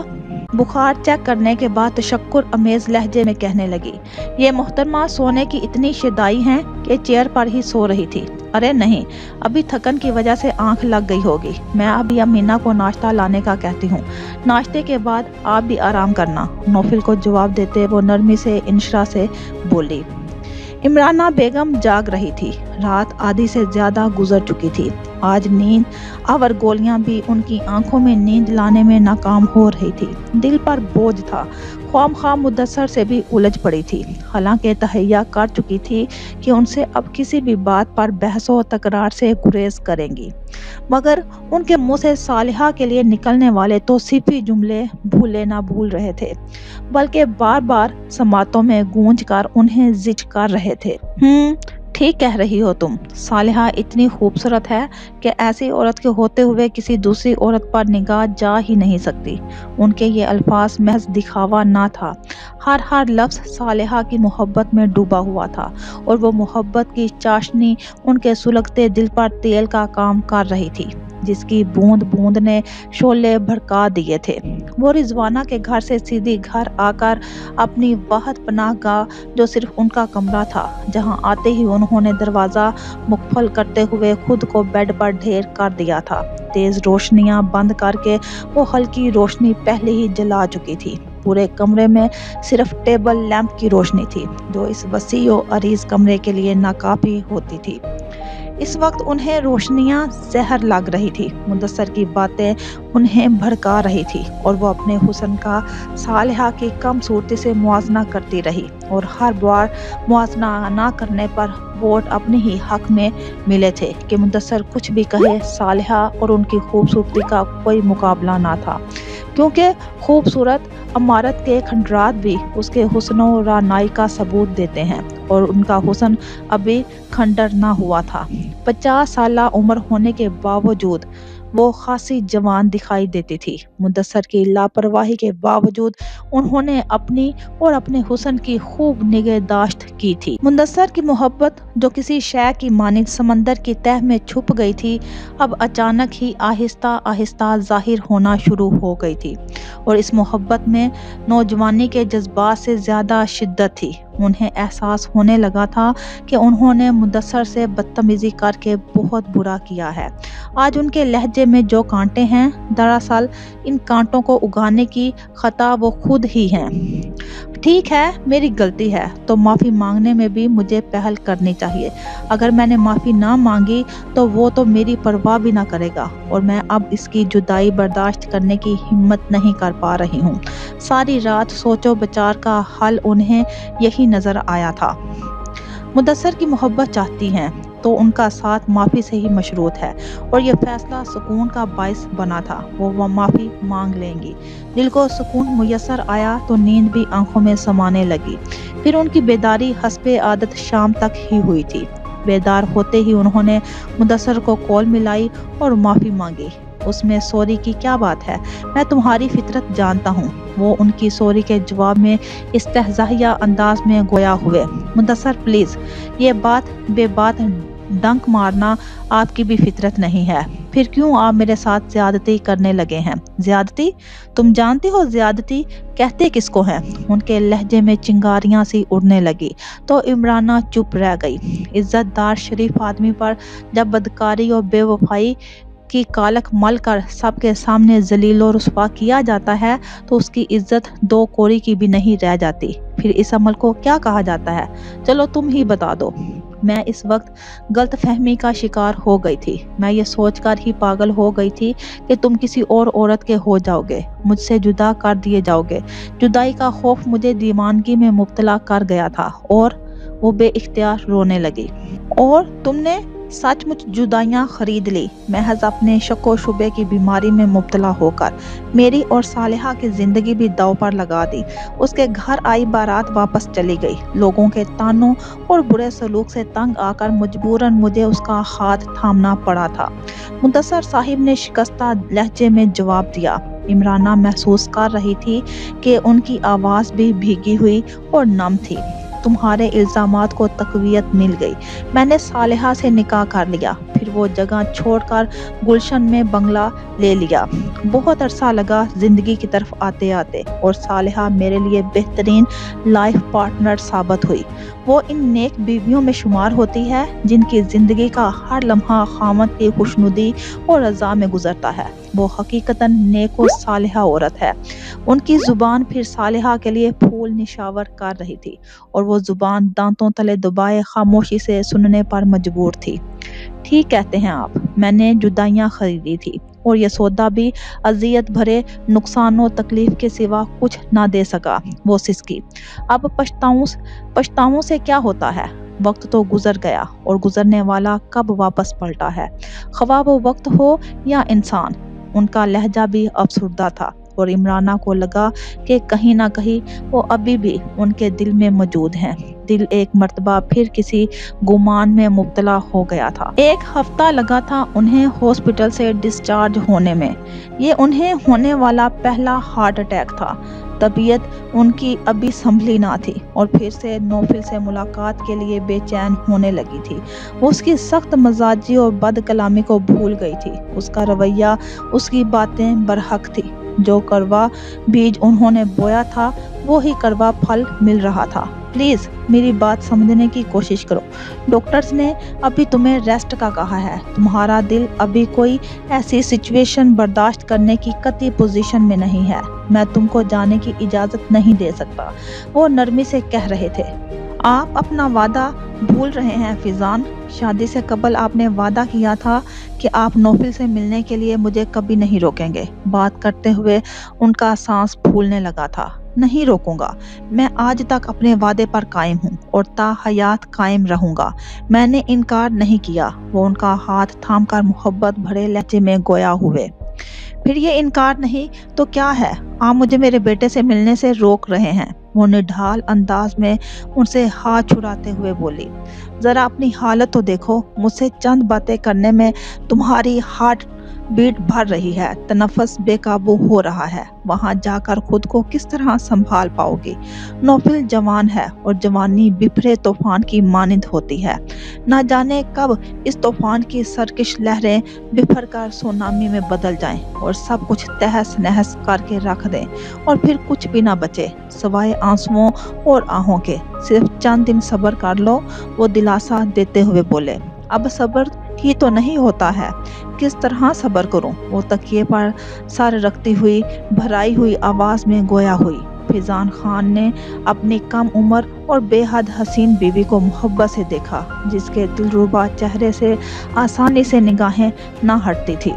بخار چیک کرنے کے بعد تشکر امیز لہجے میں کہنے لگی۔ یہ محترمہ سونے کی اتنی شیدائی ہیں کہ چیئر پر ہی سو رہی تھی۔ ارے نہیں، ابھی تھکن کی وجہ سے آنکھ لگ گئی ہوگی۔ میں ابھی امینہ کو ناشتہ لانے کا کہتی ہوں، ناشتے کے بعد آپ بھی آرام کرنا۔ نوفل کو جواب دیتے وہ نرمی سے انشرا سے بولی۔ عمرانہ بیگم جاگ رہی تھی، رات آدھی سے زیادہ گزر چکی تھی۔ آج نیند آور گولیاں بھی ان کی آنکھوں میں نیند لانے میں ناکام ہو رہی تھی۔ دل پر بوجھ تھا، خواہ مخواہ مدثر سے بھی الجھ پڑی تھی، حالانکہ تہیہ کر چکی تھی کہ ان سے اب کسی بھی بات پر بحث و تکرار سے گریز کریں گی، مگر ان کے منہ سے صالحہ کے لیے نکلنے والے توصیفی جملے بھولے نہ بھول رہے تھے، بلکہ بار بار سماعتوں میں گونج کر انہیں زج کر رہے تھے۔ ٹھیک کہہ رہی ہو تم، صالحہ اتنی خوبصورت ہے کہ ایسی عورت کے ہوتے ہوئے کسی دوسری عورت پر نگاہ جا ہی نہیں سکتی۔ ان کے یہ الفاظ محض دکھاوا نہ تھا، ہر لفظ صالحہ کی محبت میں ڈوبا ہوا تھا، اور وہ محبت کی چاشنی ان کے سلگتے دل پر تیل کا کام کر رہی تھی، جس کی بوند بوند نے شعلے بھڑکا دیے تھے۔ وہ رضوانہ کے گھر سے سیدھی گھر آ کر اپنی واحد پناہ گاہ جو صرف ان کا کمرہ تھا، جہاں آتے ہی انہوں نے دروازہ مقفل کرتے ہوئے خود کو بیڈ پر ڈھیر کر دیا تھا۔ تیز روشنیاں بند کر کے وہ ہلکی روشنی پہلے ہی جلا چکی تھی۔ پورے کمرے میں صرف ٹیبل لیمپ کی روشنی تھی، جو اس وسیع و عریض کمرے کے لیے ناکافی ہوتی تھی۔ اس وقت انہیں روشنیاں زہر لگ رہی تھی، مدثر کی باتیں انہیں بھڑکا رہی تھی، اور وہ اپنے حسن کا صالحہ کی کم صورتی سے موازنہ کرتی رہی، اور ہر بار موازنہ نہ کرنے پر ووٹ اپنے ہی حق میں ملے تھے کہ مدثر کچھ بھی کہے، صالحہ اور ان کی خوبصورتی کا کوئی مقابلہ نہ تھا، کیونکہ خوبصورت عمارت کے کھنڈرات بھی اس کے حسن و رعنائی کا ثبوت دیتے ہیں، اور ان کا حسن ابھی کھنڈر نہ ہوا تھا۔ 50 سالہ عمر ہونے کے باوجود वो खासी जवान दिखाई देती थी। मुदस्सर की लापरवाही के बावजूद उन्होंने अपनी और अपने हुस्न की खूब निगहदाश्त की थी। मुदस्सर की मोहब्बत जो किसी शय की मानिंद समंदर की तह में छुप गई थी, अब अचानक ही आहिस्ता आहिस्ता जाहिर होना शुरू हो गई थी। और इस मोहब्बत में नौजवानी के जज्बात से ज्यादा शिद्दत थी। उन्हें एहसास होने लगा था कि उन्होंने मुदस्सर से बदतमीजी करके बहुत बुरा किया है। आज उनके लहजे में जो कांटे हैं, दरअसल इन कांटों को उगाने की खता वो खुद ही हैं। ठीक है, मेरी गलती है, तो माफ़ी मांगने में भी मुझे पहल करनी चाहिए। अगर मैंने माफ़ी ना मांगी तो वो तो मेरी परवाह भी ना करेगा, और मैं अब इसकी जुदाई बर्दाश्त करने की हिम्मत नहीं कर पा रही हूँ। सारी रात सोचो विचार का हल उन्हें यही नज़र आया था। मुदस्सर की मोहब्बत चाहती हैं तो उनका साथ माफ़ी से ही मशरूत है, और ये फैसला सुकून का बाइस बना था। वो माफ़ी मांग लेंगी। दिल को सुकून मुयस्सर आया तो नींद भी आंखों में समाने लगी। फिर उनकी बेदारी हस्बे आदत शाम तक ही हुई थी। बेदार होते ही उन्होंने मुदस्सर को कॉल मिलाई और माफ़ी मांगी। उसमें सॉरी की क्या बात है, मैं तुम्हारी फितरत जानता हूँ। वो उनकी सॉरी के जवाब में इस्तेहज़ाइया अंदाज में गोया हुए। मुदस्सर प्लीज़, ये बात बेबात डंक मारना आपकी भी फितरत नहीं है। फिर क्यों आप मेरे साथ ज्यादती करने लगे हैं? ज्यादती? तुम जानती हो ज्यादती कहते किसको हैं? उनके लहजे में चिंगारियां सी उड़ने लगी तो इमराना चुप रह गई। इज्जतदार शरीफ आदमी पर जब बदकारी और बेवफाई की कालक मल कर सबके सामने जलीलो रुस्वा किया जाता है तो उसकी इज्जत दो कोरी की भी नहीं रह जाती। फिर इस अमल को क्या कहा जाता है? चलो तुम ही बता दो। मैं इस वक्त गलत फहमी का शिकार हो गई थी। मैं ये सोचकर ही पागल हो गई थी कि तुम किसी और औरत के हो जाओगे, मुझसे जुदा कर दिए जाओगे। जुदाई का खौफ मुझे दीवानगी में मुब्तला कर गया था। और वो बेइख्तियार रोने लगी। और तुमने सचमुच जुदाइयाँ खरीद ली, महज अपने शक्को शुबे की बीमारी में मुब्तला होकर। मेरी और सालिहा की जिंदगी भी दाव पर लगा दी। उसके घर आई बारात वापस चली गई। लोगों के तानों और बुरे सलूक से तंग आकर मजबूरन मुझे उसका हाथ थामना पड़ा था। मुदस्सर साहिब ने शिकस्ता लहजे में जवाब दिया। इमराना महसूस कर रही थी कि उनकी आवाज़ भी भीगी हुई और नम थी। तुम्हारे इल्ज़ामात को तक़वियत मिल गई। मैंने सालिहा से निकाह कर लिया, फिर वो जगह छोड़कर गुलशन में बंगला ले लिया। बहुत अरसा लगा ज़िंदगी की तरफ आते आते, और सालिहा मेरे लिए बेहतरीन लाइफ पार्टनर साबित हुई। वो इन नेक बीवियों में शुमार होती है जिनकी ज़िंदगी का हर लम्हा खामद की खुशनुदी और रज़ा में गुजरता है। वो हकीकतन नेक और सालिहा औरत है। उनकी जुबान फिर सालिहा के लिए फूल निशावर कर रही थी, और वो जुबान दांतों तले दबाए खामोशी से सुनने पर मजबूर थी। ठीक कहते हैं आप, मैंने जुदाइयाँ खरीदी थी, और यह सौदा भी अजियत भरे नुकसान और तकलीफ के सिवा कुछ ना दे सका। वो सिसकी। अब पछताऊं से क्या होता है? वक्त तो गुजर गया, और गुजरने वाला कब वापस पलटा है, ख्वाह वो वक्त हो या इंसान। उनका लहजा भी अफसुर्दा था, और इमराना को लगा कि कहीं ना कहीं वो अभी भी उनके दिल में मौजूद हैं। दिल एक मर्तबा फिर किसी गुमान में मुब्तला हो गया था। 1 हफ्ता लगा था उन्हें हॉस्पिटल से डिस्चार्ज होने में। ये उन्हें होने वाला पहला हार्ट अटैक था। तबीयत उनकी अभी संभली ना थी, और फिर से नौफिल से मुलाकात के लिए बेचैन होने लगी थी। वो उसकी सख्त मजाजी और बद कलामी को भूल गई थी। उसका रवैया, उसकी बातें बरहक थी। जो कड़वा बीज उन्होंने बोया था वो ही कड़वा फल मिल रहा था। प्लीज़ मेरी बात समझने की कोशिश करो। डॉक्टर्स ने अभी तुम्हें रेस्ट का कहा है। तुम्हारा दिल अभी कोई ऐसी सिचुएशन बर्दाश्त करने की कतई पोजीशन में नहीं है। मैं तुमको जाने की इजाज़त नहीं दे सकता। वो नरमी से कह रहे थे। आप अपना वादा भूल रहे हैं फिजान। शादी से कबल आपने वादा किया था कि आप नौफिल से मिलने के लिए मुझे कभी नहीं रोकेंगे। बात करते हुए उनका सांस फूलने लगा था। नहीं रोकूंगा। मैं आज तक अपने वादे पर कायम हूँ और ता हयात कायम रहूंगा। मैंने इनकार नहीं किया। वो उनका हाथ थामकर मोहब्बत भरे लहजे में गोया हुए। फिर ये इनकार नहीं तो क्या है? आप मुझे मेरे बेटे से मिलने से रोक रहे हैं। वो निढाल अंदाज में उनसे हाथ छुड़ाते हुए बोली। जरा अपनी हालत तो देखो। मुझसे चंद बातें करने में तुम्हारी हार्ट बीट भर रही है, तनफ्फुस बेकाबू हो रहा है। वहां जाकर खुद को किस तरह संभाल पाओगी? नौफिल जवान है और जवानी बिफरे तूफान की मानिंद होती है। ना जाने कब इस तूफान की सरकश लहरें बिफर कर सुनामी में बदल जाएं और सब कुछ तहस नहस करके रख दें और फिर कुछ भी ना बचे सवाए आंसुओं और आहों के। सिर्फ चंद दिन सब्र कर लो, वो दिलासा देते हुए बोले। अब सब्र ही तो नहीं होता है, किस तरह सब्र करूं? वो तकिए पर सर रखती हुई भराई हुई आवाज में गोया हुई। फिजान खान ने अपनी कम उम्र और बेहद हसीन बीवी को मोहब्बत से देखा, जिसके दिलरुबा चेहरे से आसानी से निगाहें ना हटती थी।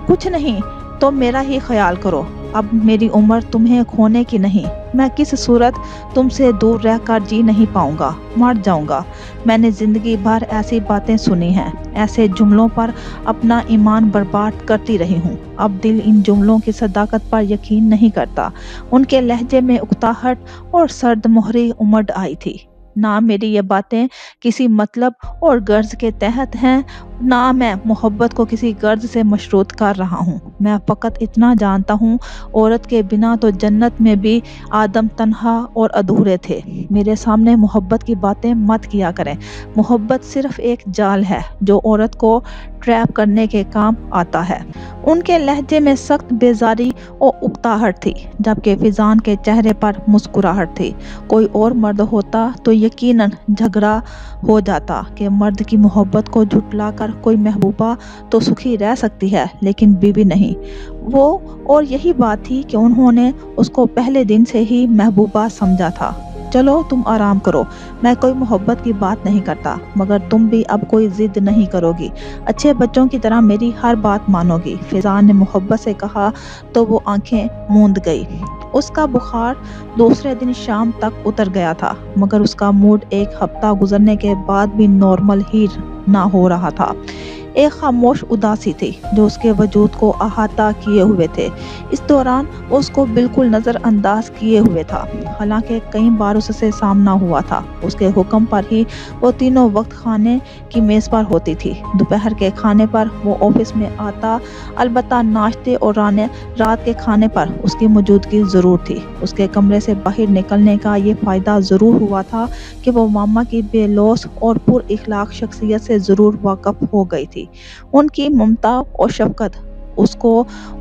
कुछ नहीं तो मेरा ही ख्याल करो, अब मेरी उम्र तुम्हें खोने की नहीं। मैं किस सूरत तुमसे दूर रहकर जी नहीं पाऊंगा, मर जाऊंगा। मैंने जिंदगी भर ऐसी बातें सुनी हैं, ऐसे जुमलों पर अपना ईमान बर्बाद करती रही हूँ। अब दिल इन जुमलों की सदाकत पर यकीन नहीं करता। उनके लहजे में उकताहट और सर्द मोहरी उमड़ आई थी। ना मेरी ये बातें किसी मतलब और गर्ज के तहत हैं, ना मैं मोहब्बत को किसी गर्ज से मशरूत कर रहा हूँ। मैं फ़कत इतना जानता हूँ, औरत के बिना तो जन्नत में भी आदम तन्हा और अधूरे थे। मेरे सामने मोहब्बत की बातें मत किया करें। मोहब्बत सिर्फ एक जाल है जो औरत को ट्रैप करने के काम आता है। उनके लहजे में सख्त बेजारी और उकताहट थी, जबकि फिजान के चेहरे पर मुस्कुराहट थी। कोई और मर्द होता तो यकीनन झगड़ा हो जाता कि मर्द की मोहब्बत को झुटलाकर कोई महबूबा तो सुखी रह सकती है, लेकिन बीवी नहीं। वो और यही बात थी कि उन्होंने उसको पहले दिन से ही महबूबा समझा था। चलो तुम आराम करो, मैं कोई मोहब्बत की बात नहीं करता, मगर तुम भी अब कोई जिद नहीं करोगी, अच्छे बच्चों की तरह मेरी हर बात मानोगी। फिजान ने मोहब्बत से कहा तो वो आंखें मूंद गई। उसका बुखार दूसरे दिन शाम तक उतर गया था, मगर उसका मूड एक हफ्ता गुजरने के बाद भी नॉर्मल ही ना हो रहा था। एक खामोश उदासी थी जो उसके वजूद को अहाता किए हुए थे। इस दौरान उसको बिल्कुल नज़रअंदाज किए हुए था, हालांकि कई बार उससे सामना हुआ था। उसके हुक्म पर ही वो तीनों वक्त खाने की मेज़ पर होती थी। दोपहर के खाने पर वो ऑफिस में आता, अलबत्ता नाश्ते और रात के खाने पर उसकी मौजूदगी ज़रूर थी। उसके कमरे से बाहर निकलने का ये फ़ायदा ज़रूर हुआ था कि वो मामा की बेलौस और पुर इखलाक शख्सियत से ज़रूर वाक़फ़ हो गई थी। उनकी ममता और शफकत उसको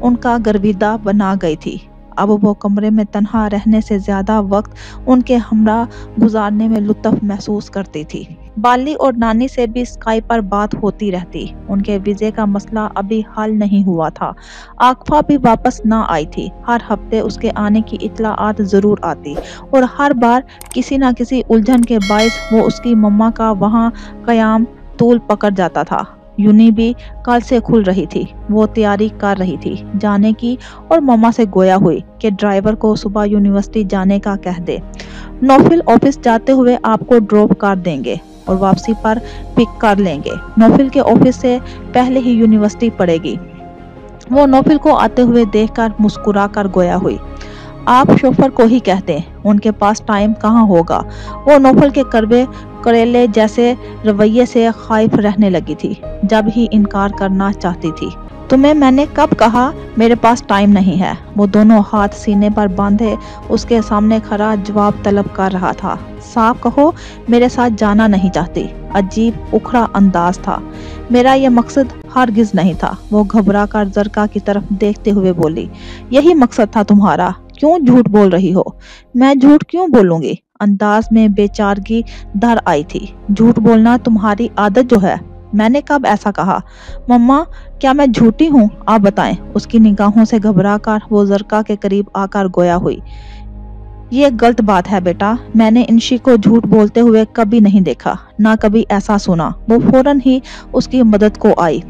उनका गर्विदा बना गई थी। अब वो कमरे में तन्हा रहने से ज्यादा वक्त उनके हमरा गुजारने में लुत्फ महसूस करती थी। बाली और नानी से भी स्काइप पर बात होती रहती। उनके वीजे का मसला अभी हल नहीं हुआ था। आकफा भी वापस ना आई थी। हर हफ्ते उसके आने की इत्तलाआत जरूर आती और हर बार किसी न किसी उलझन के बायस वो उसकी मम्मा का वहाँ कयाम तूल पकड़ जाता था। यूनी भी कल से खुल रही थी। वो तैयारी कर रही थी जाने की और मम्मा से गोया हुई कि ड्राइवर को सुबह यूनिवर्सिटी जाने का कह दे। नौफिल ऑफिस जाते हुए आपको ड्रॉप कर देंगे और वापसी पर पिक कर लेंगे। नौफिल के ऑफिस से पहले ही यूनिवर्सिटी पड़ेगी। वो नौफिल को आते हुए देखकर मुस्कुरा कर गोया हुई। आप शोफर को ही कहते हैं, उनके पास टाइम कहाँ होगा। वो नौफिल के करेले जैसे रवैये से खाइफ रहने लगी थी। जब ही इनकार करना चाहती थी। तुम्हें मैंने कब कहा मेरे पास टाइम नहीं है? वो दोनों हाथ सीने पर बांधे उसके सामने खड़ा जवाब तलब कर रहा था। साफ कहो, मेरे साथ जाना नहीं चाहती। अजीब उखड़ा अंदाज था। मेरा यह मकसद हरगिज नहीं था। वो घबरा कर जरका की तरफ देखते हुए बोली, यही मकसद था तुम्हारा? क्यों झूठ बोल रही हो? मैं झूठ क्यों बोलूंगी? अंदाज में बेचारगी धर आई थी। झूठ बोलना तुम्हारी आदत जो है। मैंने कब ऐसा कहा? मम्मा, क्या मैं झूठी हूँ? आप बताएं। उसकी निगाहों से घबरा कर वो जरका के करीब आकर गोया हुई। ये गलत बात है बेटा। मैंने इंशी को झूठ बोलते हुए कभी नहीं देखा, ना कभी ऐसा सुना। वो फौरन ही उसकी मदद को आई।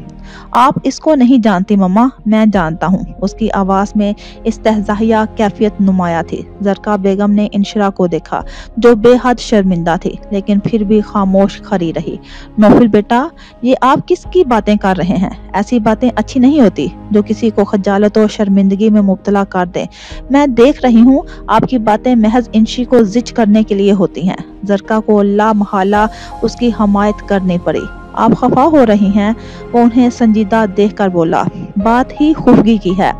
आप इसको नहीं जानती मम्मा, मैं जानता हूँ। उसकी आवाज में इस्तेहज़ाहिया कैफियत नुमाया थी। जरका बेगम ने इंशरा को देखा जो बेहद शर्मिंदा थी, लेकिन फिर भी खामोश खड़ी रही। नौफिल बेटा, ये आप किसकी बातें कर रहे हैं? ऐसी बातें अच्छी नहीं होती जो किसी को खजालत और शर्मिंदगी में मुब्तला कर दें। मैं देख रही हूँ आपकी बातें महज इंशी को जिच करने के लिए होती हैं। जरका को ला महला उसकी हमायत करनी पड़ी। آپ خفا ہو رہی ہیں؟ وہ انہیں سنجیدہ دیکھ کر بولا، بات ہی خفگی کی ہے۔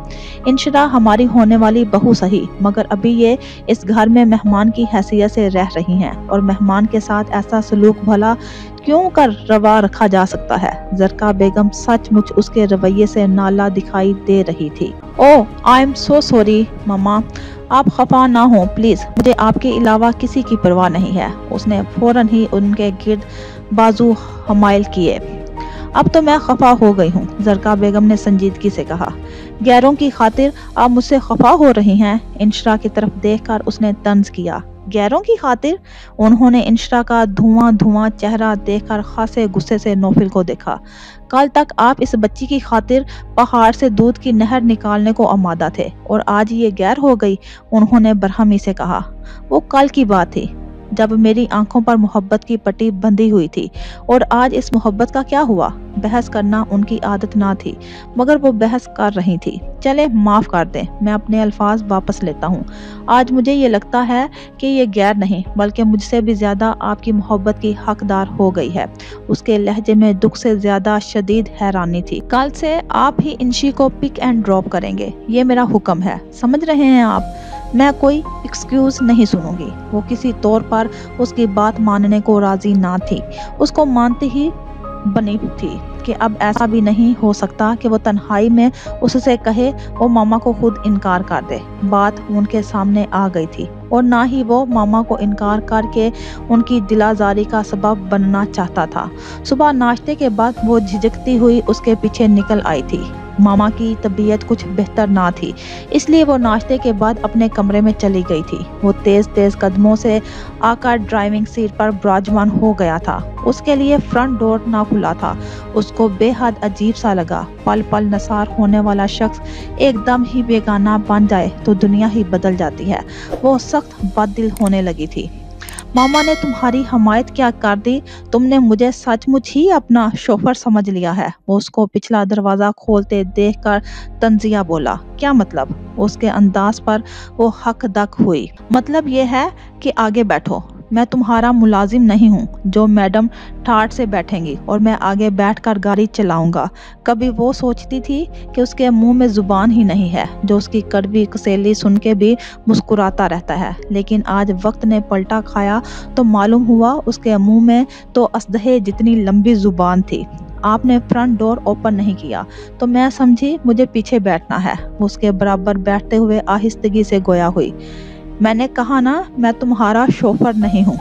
انشرا ہماری ہونے والی بہو سہی، مگر ابھی یہ اس گھر میں مہمان کی حیثیت سے رہ رہی ہیں، اور مہمان کے ساتھ ایسا سلوک بھلا کیوں کر روا رکھا جا سکتا ہے؟ زرکا بیگم سچ مچ اس کے رویے سے نالا دکھائی دے رہی تھی۔ اوہ آئی ایم سو سوری مما، آپ خفا نہ ہوں پلیز، مجھے آپ کے علاوہ کسی کی پرواہ نہیں ہے۔ اس نے فوراً ہی ان کے گرد بازو حمائل کیے۔ اب تو میں خفا ہو گئی ہوں، زرکا بیگم نے سنجیدگی سے کہا۔ غیروں کی خاطر آپ مجھ سے خفا ہو رہی ہیں؟ انشرا کی طرف دیکھ کر اس نے طنز کیا۔ غیروں کی خاطر؟ انہوں نے انشرا کا دھواں چہرہ دیکھ کر خاصے غصے سے نوفل کو دیکھا۔ کل تک آپ اس بچی کی خاطر پہاڑ سے دودھ کی نہر نکالنے کو آمادہ تھے، اور آج یہ غیر ہو گئی، انہوں نے برہمی سے کہا۔ وہ کل کی بات تھی جب میری آنکھوں پر محبت کی پٹی بندھی ہوئی تھی، اور آج اس محبت کا کیا ہوا؟ بحث کرنا ان کی عادت نہ تھی، مگر وہ بحث کر رہی تھی۔ چلے معاف کر دیں، میں اپنے الفاظ واپس لیتا ہوں۔ آج مجھے یہ لگتا ہے کہ یہ غیر نہیں بلکہ مجھ سے بھی زیادہ آپ کی محبت کی حقدار ہو گئی ہے۔ اس کے لہجے میں دکھ سے زیادہ شدید حیرانی تھی۔ کل سے آپ ہی انشی کو پک اینڈ ڈراپ کریں گے، یہ میرا حکم ہے، سمجھ رہے ہیں آپ؟ میں کوئی ایکسکیوز نہیں سنوں گی۔ وہ کسی طور پر اس کی بات ماننے کو راضی نہ تھی، اس کو مانتی ہی بنی تھی کہ اب ایسا بھی نہیں ہو سکتا کہ وہ تنہائی میں اس سے کہے وہ ماما کو خود انکار کر دے۔ بات ان کے سامنے آ گئی تھی، اور نہ ہی وہ ماما کو انکار کر کے ان کی دل آزاری کا سبب بننا چاہتا تھا۔ صبح ناشتے کے بعد وہ جھجکتی ہوئی اس کے پیچھے نکل آئی تھی۔ ماما کی طبیعت کچھ بہتر نہ تھی، اس لیے وہ ناشتے کے بعد اپنے کمرے میں چلی گئی تھی۔ وہ تیز قدموں سے آ کر ڈرائیونگ سیٹ پر براجمان ہو گیا تھا۔ اس کے لیے فرنٹ ڈور نہ کھلا تھا۔ اس کو بے حد عجیب سا لگا۔ پل پل نثار ہونے والا شخص ایک دم ہی بیگانہ بن جائے تو دنیا ہی بدل جاتی ہے۔ وہ سخت بد دل ہونے لگی تھی۔ ماما نے تمہاری حمایت کیا کر دی؟ تم نے مجھے سچ مچ ہی اپنا شوہر سمجھ لیا ہے؟ وہ اس کو پچھلا دروازہ کھولتے دیکھ کر طنزیہ بولا۔ کیا مطلب؟ اس کے انداز پر وہ ہک دک ہوئی۔ مطلب یہ ہے کہ آگے بیٹھو، میں تمہارا ملازم نہیں ہوں جو میڈم ٹھاٹ سے بیٹھیں گی اور میں آگے بیٹھ کر گاڑی چلاؤں گا۔ کبھی وہ سوچتی تھی کہ اس کے منہ میں زبان ہی نہیں ہے، جو اس کی کڑوی کسیلی سن کے بھی مسکراتا رہتا ہے، لیکن آج وقت نے پلٹا کھایا تو معلوم ہوا اس کے منہ میں تو اسدحے جتنی لمبی زبان تھی۔ آپ نے فرنٹ ڈور اوپن نہیں کیا تو میں سمجھی مجھے پیچھے بیٹھنا ہے۔ وہ اس کے برابر بیٹھتے ہوئے آہستگی سے گویا ہوئی۔ میں نے کہا نا، میں تمہارا شوہر نہیں ہوں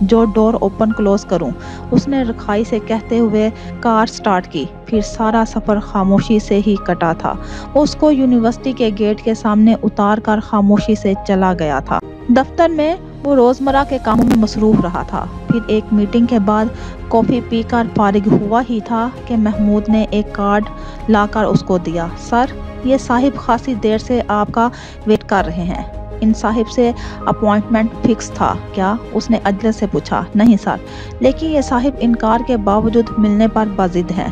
جو ڈور اوپن کلوز کروں۔ اس نے رکھائی سے کہتے ہوئے کار سٹارٹ کی۔ پھر سارا سفر خاموشی سے ہی کٹا تھا۔ وہ اس کو یونیورسٹی کے گیٹ کے سامنے اتار کر خاموشی سے چلا گیا تھا۔ دفتر میں وہ روزمرہ کے کاموں میں مصروف رہا تھا۔ پھر ایک میٹنگ کے بعد کافی پی کر فارغ ہوا ہی تھا کہ محمود نے ایک کارڈ لا کر اس کو دیا۔ سر، یہ صاحب خاصی دیر سے آپ کا ویٹ کر رہے ہیں۔ ان صاحب سے اپوائنٹمنٹ فکس تھا کیا؟ اس نے عجلت سے پوچھا۔ نہیں سر، لیکن یہ صاحب انکار کے باوجود ملنے پر باضد ہیں۔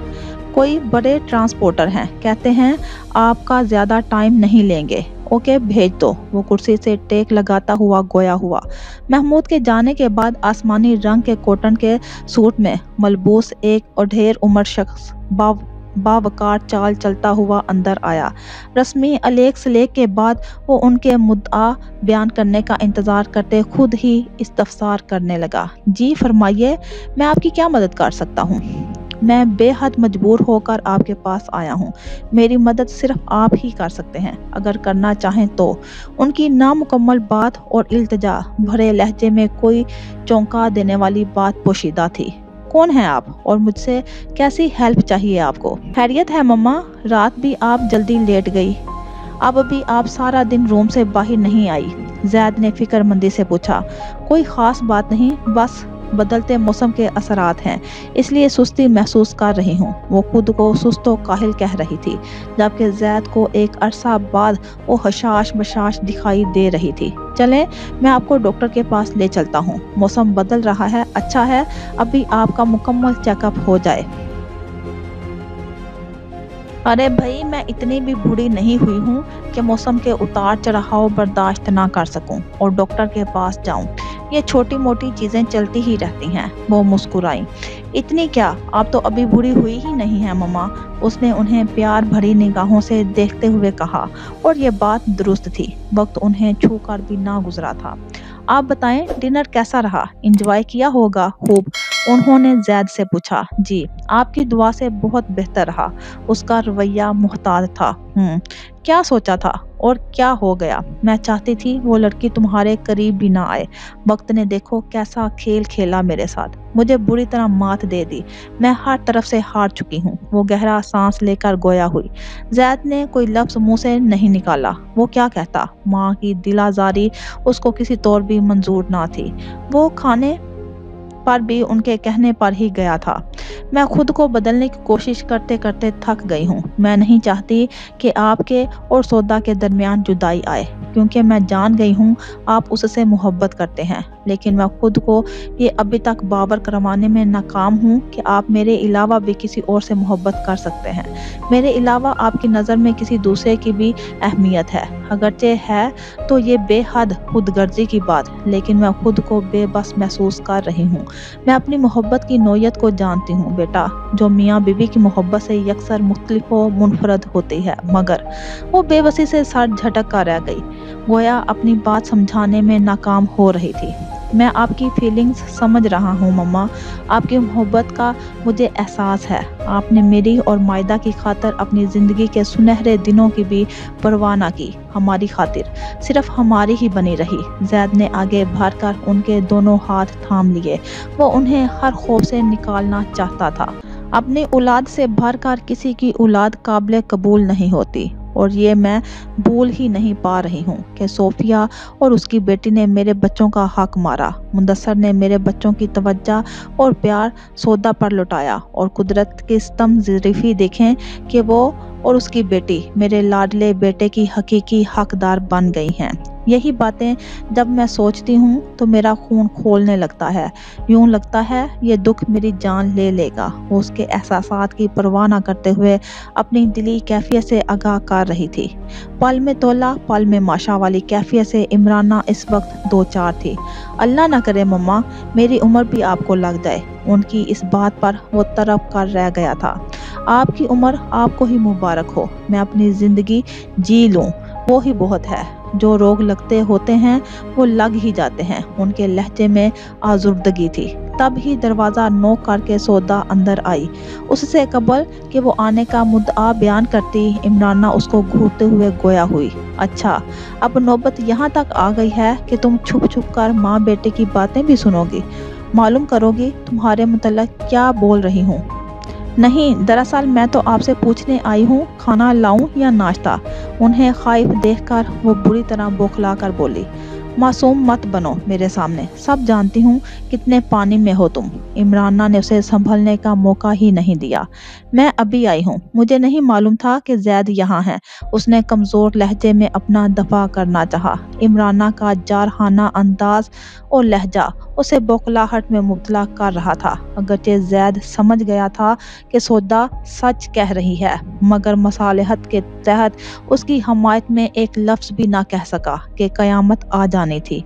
کوئی بڑے ٹرانسپورٹر ہیں، کہتے ہیں آپ کا زیادہ ٹائم نہیں لیں گے۔ اوکے، بھیج دو۔ وہ کرسی سے ٹیک لگاتا ہوا گویا ہوا۔ محمود کے جانے کے بعد آسمانی رنگ کے کوٹن کے سوٹ میں ملبوس ایک اڈھیر عمر شخص باوقار چال چلتا ہوا اندر آیا۔ رسمی الیک سلیک کے بعد وہ ان کے مدعا بیان کرنے کا انتظار کرتے خود ہی استفسار کرنے لگا۔ جی فرمائیے، میں آپ کی کیا مدد کر سکتا ہوں؟ میں بے حد مجبور ہو کر آپ کے پاس آیا ہوں۔ میری مدد صرف آپ ہی کر سکتے ہیں، اگر کرنا چاہیں تو۔ ان کی نامکمل بات اور التجا بھرے لہجے میں کوئی چونکا دینے والی بات پوشیدہ تھی۔ کون ہیں آپ اور مجھ سے کیسی ہیلپ چاہیے آپ کو؟ خیریت ہے مما، رات بھی آپ جلدی لیٹ گئی، اب بھی آپ سارا دن روم سے باہر نہیں آئی؟ زید نے فکر مندی سے پوچھا۔ کوئی خاص بات نہیں، بس بدلتے موسم کے اثرات ہیں، اس لیے سستی محسوس کر رہی ہوں۔ وہ خود کو سست و کاہل کہہ رہی تھی، جبکہ زید کو ایک عرصہ بعد وہ حشاش بشاش دکھائی دے رہی تھی۔ چلیں، میں آپ کو ڈاکٹر کے پاس لے چلتا ہوں، موسم بدل رہا ہے، اچھا ہے ابھی آپ کا مکمل چیک اپ ہو جائے۔ ارے بھائی، میں اتنی بھی بوڑھی نہیں ہوئی ہوں کہ موسم کے اتار چڑھاؤ برداشت نہ کر سکوں اور ڈاکٹر کے پاس جاؤں۔ یہ چھوٹی موٹی چیزیں چلتی ہی رہتی ہیں۔ وہ مسکرائیں۔ इतनी क्या, आप तो अभी बूढ़ी हुई ही नहीं है मम्मा, उसने उन्हें प्यार भरी निगाहों से देखते हुए कहा। और ये बात दुरुस्त थी, वक्त उन्हें छू कर भी ना गुजरा था। आप बताएं, डिनर कैसा रहा, एंजॉय किया होगा खूब, उन्होंने जैद से पूछा। जी, आपकी दुआ से बहुत बेहतर रहा, उसका रवैया मुहताज था। क्या सोचा था और क्या हो गया? मैं चाहती थी वो लड़की तुम्हारे करीब भी ना आए। वक्त ने देखो कैसा खेल खेला मेरे साथ, मुझे बुरी तरह मात दे दी। मैं हर तरफ से हार चुकी हूँ। वो गहरा सांस लेकर गोया हुई। जैद ने कोई लफ्ज मुंह से नहीं निकाला। वो क्या कहता? माँ की दिलाजारी उसको किसी तौर भी मंजूर ना थी। वो खाने पर भी उनके कहने पर ही गया था। मैं खुद को बदलने की कोशिश करते करते थक गई हूँ। मैं नहीं चाहती कि आपके और सौदा के दरमियान जुदाई आए, क्योंकि मैं जान गई हूँ आप उससे मोहब्बत करते हैं। लेकिन मैं खुद को ये अभी तक बावर करवाने में नाकाम हूँ कि आप मेरे अलावा भी किसी और से मोहब्बत कर सकते हैं। मेरे अलावा आपकी नज़र में किसी दूसरे की भी अहमियत है, अगरचे है तो ये बेहद खुदगर्जी की बात, लेकिन मैं खुद को बेबस महसूस कर रही हूँ। मैं अपनी मोहब्बत की नौयत को जानती हूँ बेटा, जो मियाँ बीवी की मोहब्बत से यकसर मुख्तलिफ व मुनफरद होती है। मगर वो बेबसी से सर झटक कर रह गई, गोया अपनी बात समझाने में नाकाम हो रही थी। मैं आपकी फीलिंग्स समझ रहा हूँ मम्मा, आपकी मोहब्बत का मुझे एहसास है। आपने मेरी और मायदा की खातिर अपनी ज़िंदगी के सुनहरे दिनों की भी परवाह ना की, हमारी खातिर सिर्फ हमारी ही बनी रही। जैद ने आगे बढ़कर उनके दोनों हाथ थाम लिए। वो उन्हें हर खौफ से निकालना चाहता था। अपनी औलाद से बढ़कर किसी की औलाद काबिल कबूल नहीं होती, और ये मैं भूल ही नहीं पा रही हूँ कि सोफिया और उसकी बेटी ने मेरे बच्चों का हक मारा। मुदस्सर ने मेरे बच्चों की तवज्जो और प्यार सौदा पर लुटाया, और कुदरत की स्तम ज़रीफ़ी देखें कि वो और उसकी बेटी मेरे लाडले बेटे की हकीकी हकदार बन गई हैं। यही बातें जब मैं सोचती हूँ तो मेरा खून खोलने लगता है। यूं लगता है ये दुख मेरी जान ले लेगा। वो उसके एहसासात की परवाह न करते हुए अपनी दिली कैफियत से आगाह कर रही थी। पल में तोला पल में माशा वाली कैफियत से इमराना इस वक्त दो चार थी। अल्लाह ना करे मम्मा मेरी उम्र भी आपको लग जाए। उनकी इस बात पर वो तरफ कर रह गया था। आपकी उम्र आपको ही मुबारक हो। मैं अपनी ज़िंदगी जी लूँ वो ही बहुत है। जो रोग लगते होते हैं वो लग ही जाते हैं। उनके लहजे में आज़ुर्दगी थी। तब ही दरवाज़ा नोक करके सौदा अंदर आई। उससे कबल कि वो आने का मुद्दा बयान करती, इमराना उसको घूरते हुए गोया हुई। अच्छा, अब नौबत यहाँ तक आ गई है कि तुम छुप छुप कर माँ बेटे की बातें भी सुनोगी, मालूम करोगी तुम्हारे मुतल्लिक क्या बोल रही हूँ। नहीं, दरअसल मैं तो आपसे पूछने आई हूँ खाना लाऊं या नाश्ता। उन्हें खाइफ देखकर वो बुरी तरह बौखला कर बोली। मासूम मत बनो मेरे सामने, सब जानती हूँ कितने पानी में हो तुम। इमराना ने उसे संभलने का मौका ही नहीं दिया। मैं अभी आई हूँ, मुझे नहीं मालूम था कि जैद यहाँ है। उसने कमज़ोर लहजे में अपना दफा करना चाहा। इमराना का जारहाना अंदाज और लहजा उसे बौखलाहट में मुब्तला कर रहा था। अगरचे जैद समझ गया था कि सौदा सच कह रही है, मगर मसालहत के तहत उसकी हमायत में एक लफ्ज़ भी ना कह सका कि क़यामत आ जानी थी।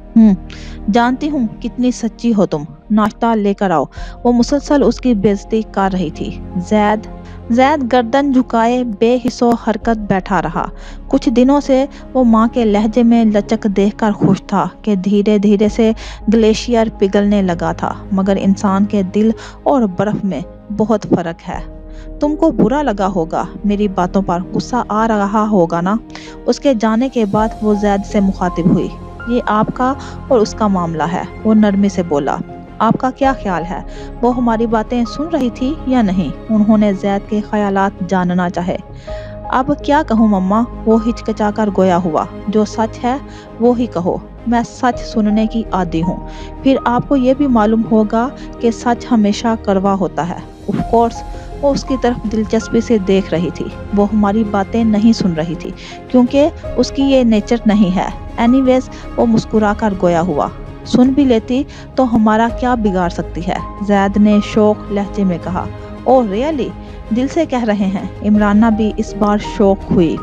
जानती हूँ कितनी सच्ची हो तुम, नाश्ता लेकर आओ। वो मुसलसल उसकी बेइज्जती कर रही थी। जैद गर्दन झुकाए बेहिस्सो हरकत बैठा रहा। कुछ दिनों से वो माँ के लहजे में लचक देखकर खुश था कि धीरे धीरे से ग्लेशियर पिघलने लगा था। मगर इंसान के दिल और बर्फ में बहुत फर्क है। तुमको बुरा लगा होगा, मेरी बातों पर गुस्सा आ रहा होगा ना। उसके जाने के बाद वो जैद से मुखातिब हुई। ये आपका और उसका मामला है, वो नरमी से बोला। आपका क्या ख्याल है, वो हमारी बातें सुन रही थी या नहीं? उन्होंने जैद के ख्यालात जानना चाहे। अब क्या कहूँ मम्मा, वो हिचकिचाकर गोया हुआ। जो सच है वो ही कहो, मैं सच सुनने की आदी हूँ। फिर आपको ये भी मालूम होगा कि सच हमेशा कड़वा होता है। ऑफ कोर्स वो उसकी तरफ दिलचस्पी से देख रही थी। वो हमारी बातें नहीं सुन रही थी क्योंकि उसकी ये नेचर नहीं है। एनीवेज वो मुस्कुरा कर गोया हुआ। सुन भी लेती तो हमारा क्या बिगाड़ सकती है, जैद ने शौक लहजे में कहा। ओह रियली, दिल से कह रहे हैं? इमराना भी इस बार शौक हुई।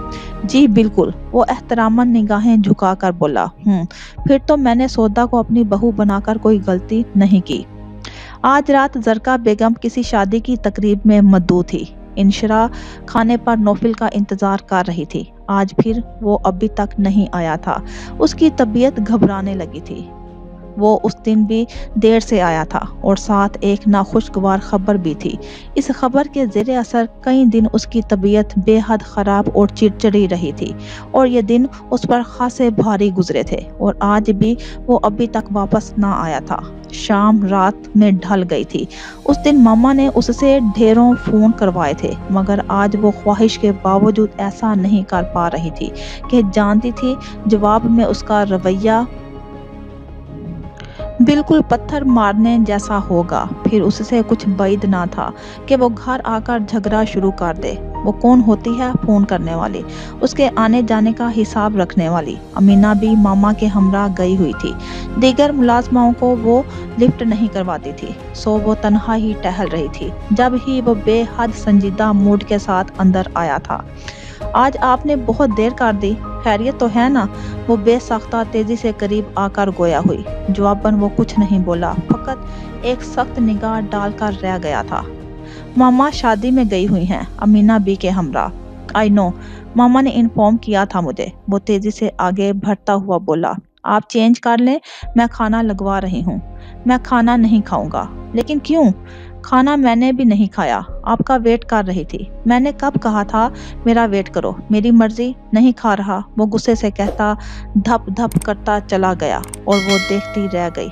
जी बिल्कुल, वो एहतरामन निगाहें झुका कर बोला। फिर तो मैंने सौदा को अपनी बहू बनाकर कोई गलती नहीं की। आज रात जरका बेगम किसी शादी की तकरीब में मद्दू थी। इंशरा खाने पर नौफिल का इंतजार कर रही थी। आज फिर वो अभी तक नहीं आया था। उसकी तबीयत घबराने लगी थी। वो उस दिन भी देर से आया था और साथ एक नाखुशगवार खबर भी थी। इस खबर के ज़ेरे असर कई दिन उसकी तबीयत बेहद ख़राब और चिड़चिड़ी रही थी और ये दिन उस पर खासे भारी गुजरे थे और आज भी वो अभी तक वापस ना आया था। शाम रात में ढल गई थी। उस दिन मामा ने उससे ढेरों फ़ोन करवाए थे मगर आज वो ख्वाहिश के बावजूद ऐसा नहीं कर पा रही थी कि जानती थी जवाब में उसका रवैया बिल्कुल पत्थर मारने जैसा होगा। फिर उससे कुछ बैद ना था कि वो घर आकर झगड़ा शुरू कर दे। वो कौन होती है फ़ोन करने वाली, उसके आने जाने का हिसाब रखने वाली। अमीना भी मामा के हमरा गई हुई थी। दीगर मुलाजमाओं को वो लिफ्ट नहीं करवाती थी, सो वो तन्हा ही टहल रही थी जब ही वो बेहद संजीदा मूड के साथ अंदर आया था। आज आपने बहुत देर कर दी, खैरियत तो है ना? वो बेसाख्ता तेजी से करीब आकर गोया हुई। जवाबन वो कुछ नहीं बोला, फकत एक सख्त निगाह डालकर रह गया था। मामा शादी में गई हुई हैं, अमीना बी के हमरा। आई नो, मामा ने इन्फॉर्म किया था मुझे। वो तेजी से आगे बढ़ता हुआ बोला, आप चेंज कर लें, मैं खाना लगवा रही हूँ। मैं खाना नहीं खाऊंगा। लेकिन क्यों? खाना मैंने भी नहीं खाया, आपका वेट कर रही थी। मैंने कब कहा था मेरा वेट करो? मेरी मर्जी। नहीं खा रहा, वो गुस्से से कहता धप धप करता चला गया और वो देखती रह गई।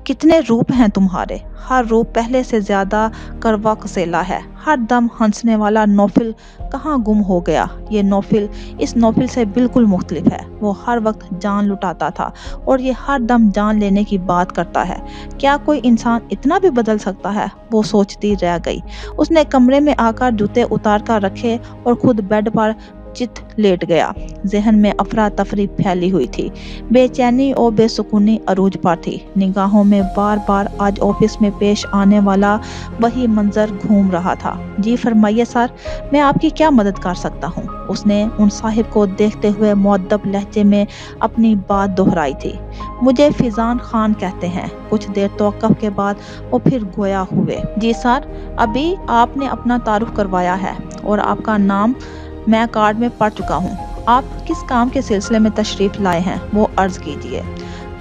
कितने रूप हैं तुम्हारे, हर रूप पहले से ज्यादा करवा कसेला है। हर दम हंसने वाला नौफिल कहाँ गुम हो गया? ये नौफिल इस नौफिल से बिल्कुल मुख्तलिफ है। वो हर वक्त जान लुटाता था और ये हर दम जान लेने की बात करता है। क्या कोई इंसान इतना भी बदल सकता है? वो सोचती रह गई। उसने कमरे में आकर जूते उतार कर रखे और खुद बेड पर चित लेट गया। जहन में अफरा तफरी फैली हुई थी। बेचैनी और बेसुकूनी अरूज पर थी। निगाहों में बार बार आज ऑफिस में पेश आने वाला वही मंजर घूम रहा था। जी फरमाइए सर, मैं आपकी क्या मदद कर सकता हूँ? उसने उन साहिब को देखते हुए मुअद्दब लहजे में अपनी बात दोहराई थी। मुझे फिजान खान कहते हैं। कुछ देर तवक्कुफ के बाद वो फिर गोया हुए। जी सर, अभी आपने अपना तारुफ करवाया है और आपका नाम मैं कार्ड में पढ़ चुका हूँ। आप किस काम के सिलसिले में तशरीफ लाए हैं वो अर्ज कीजिए।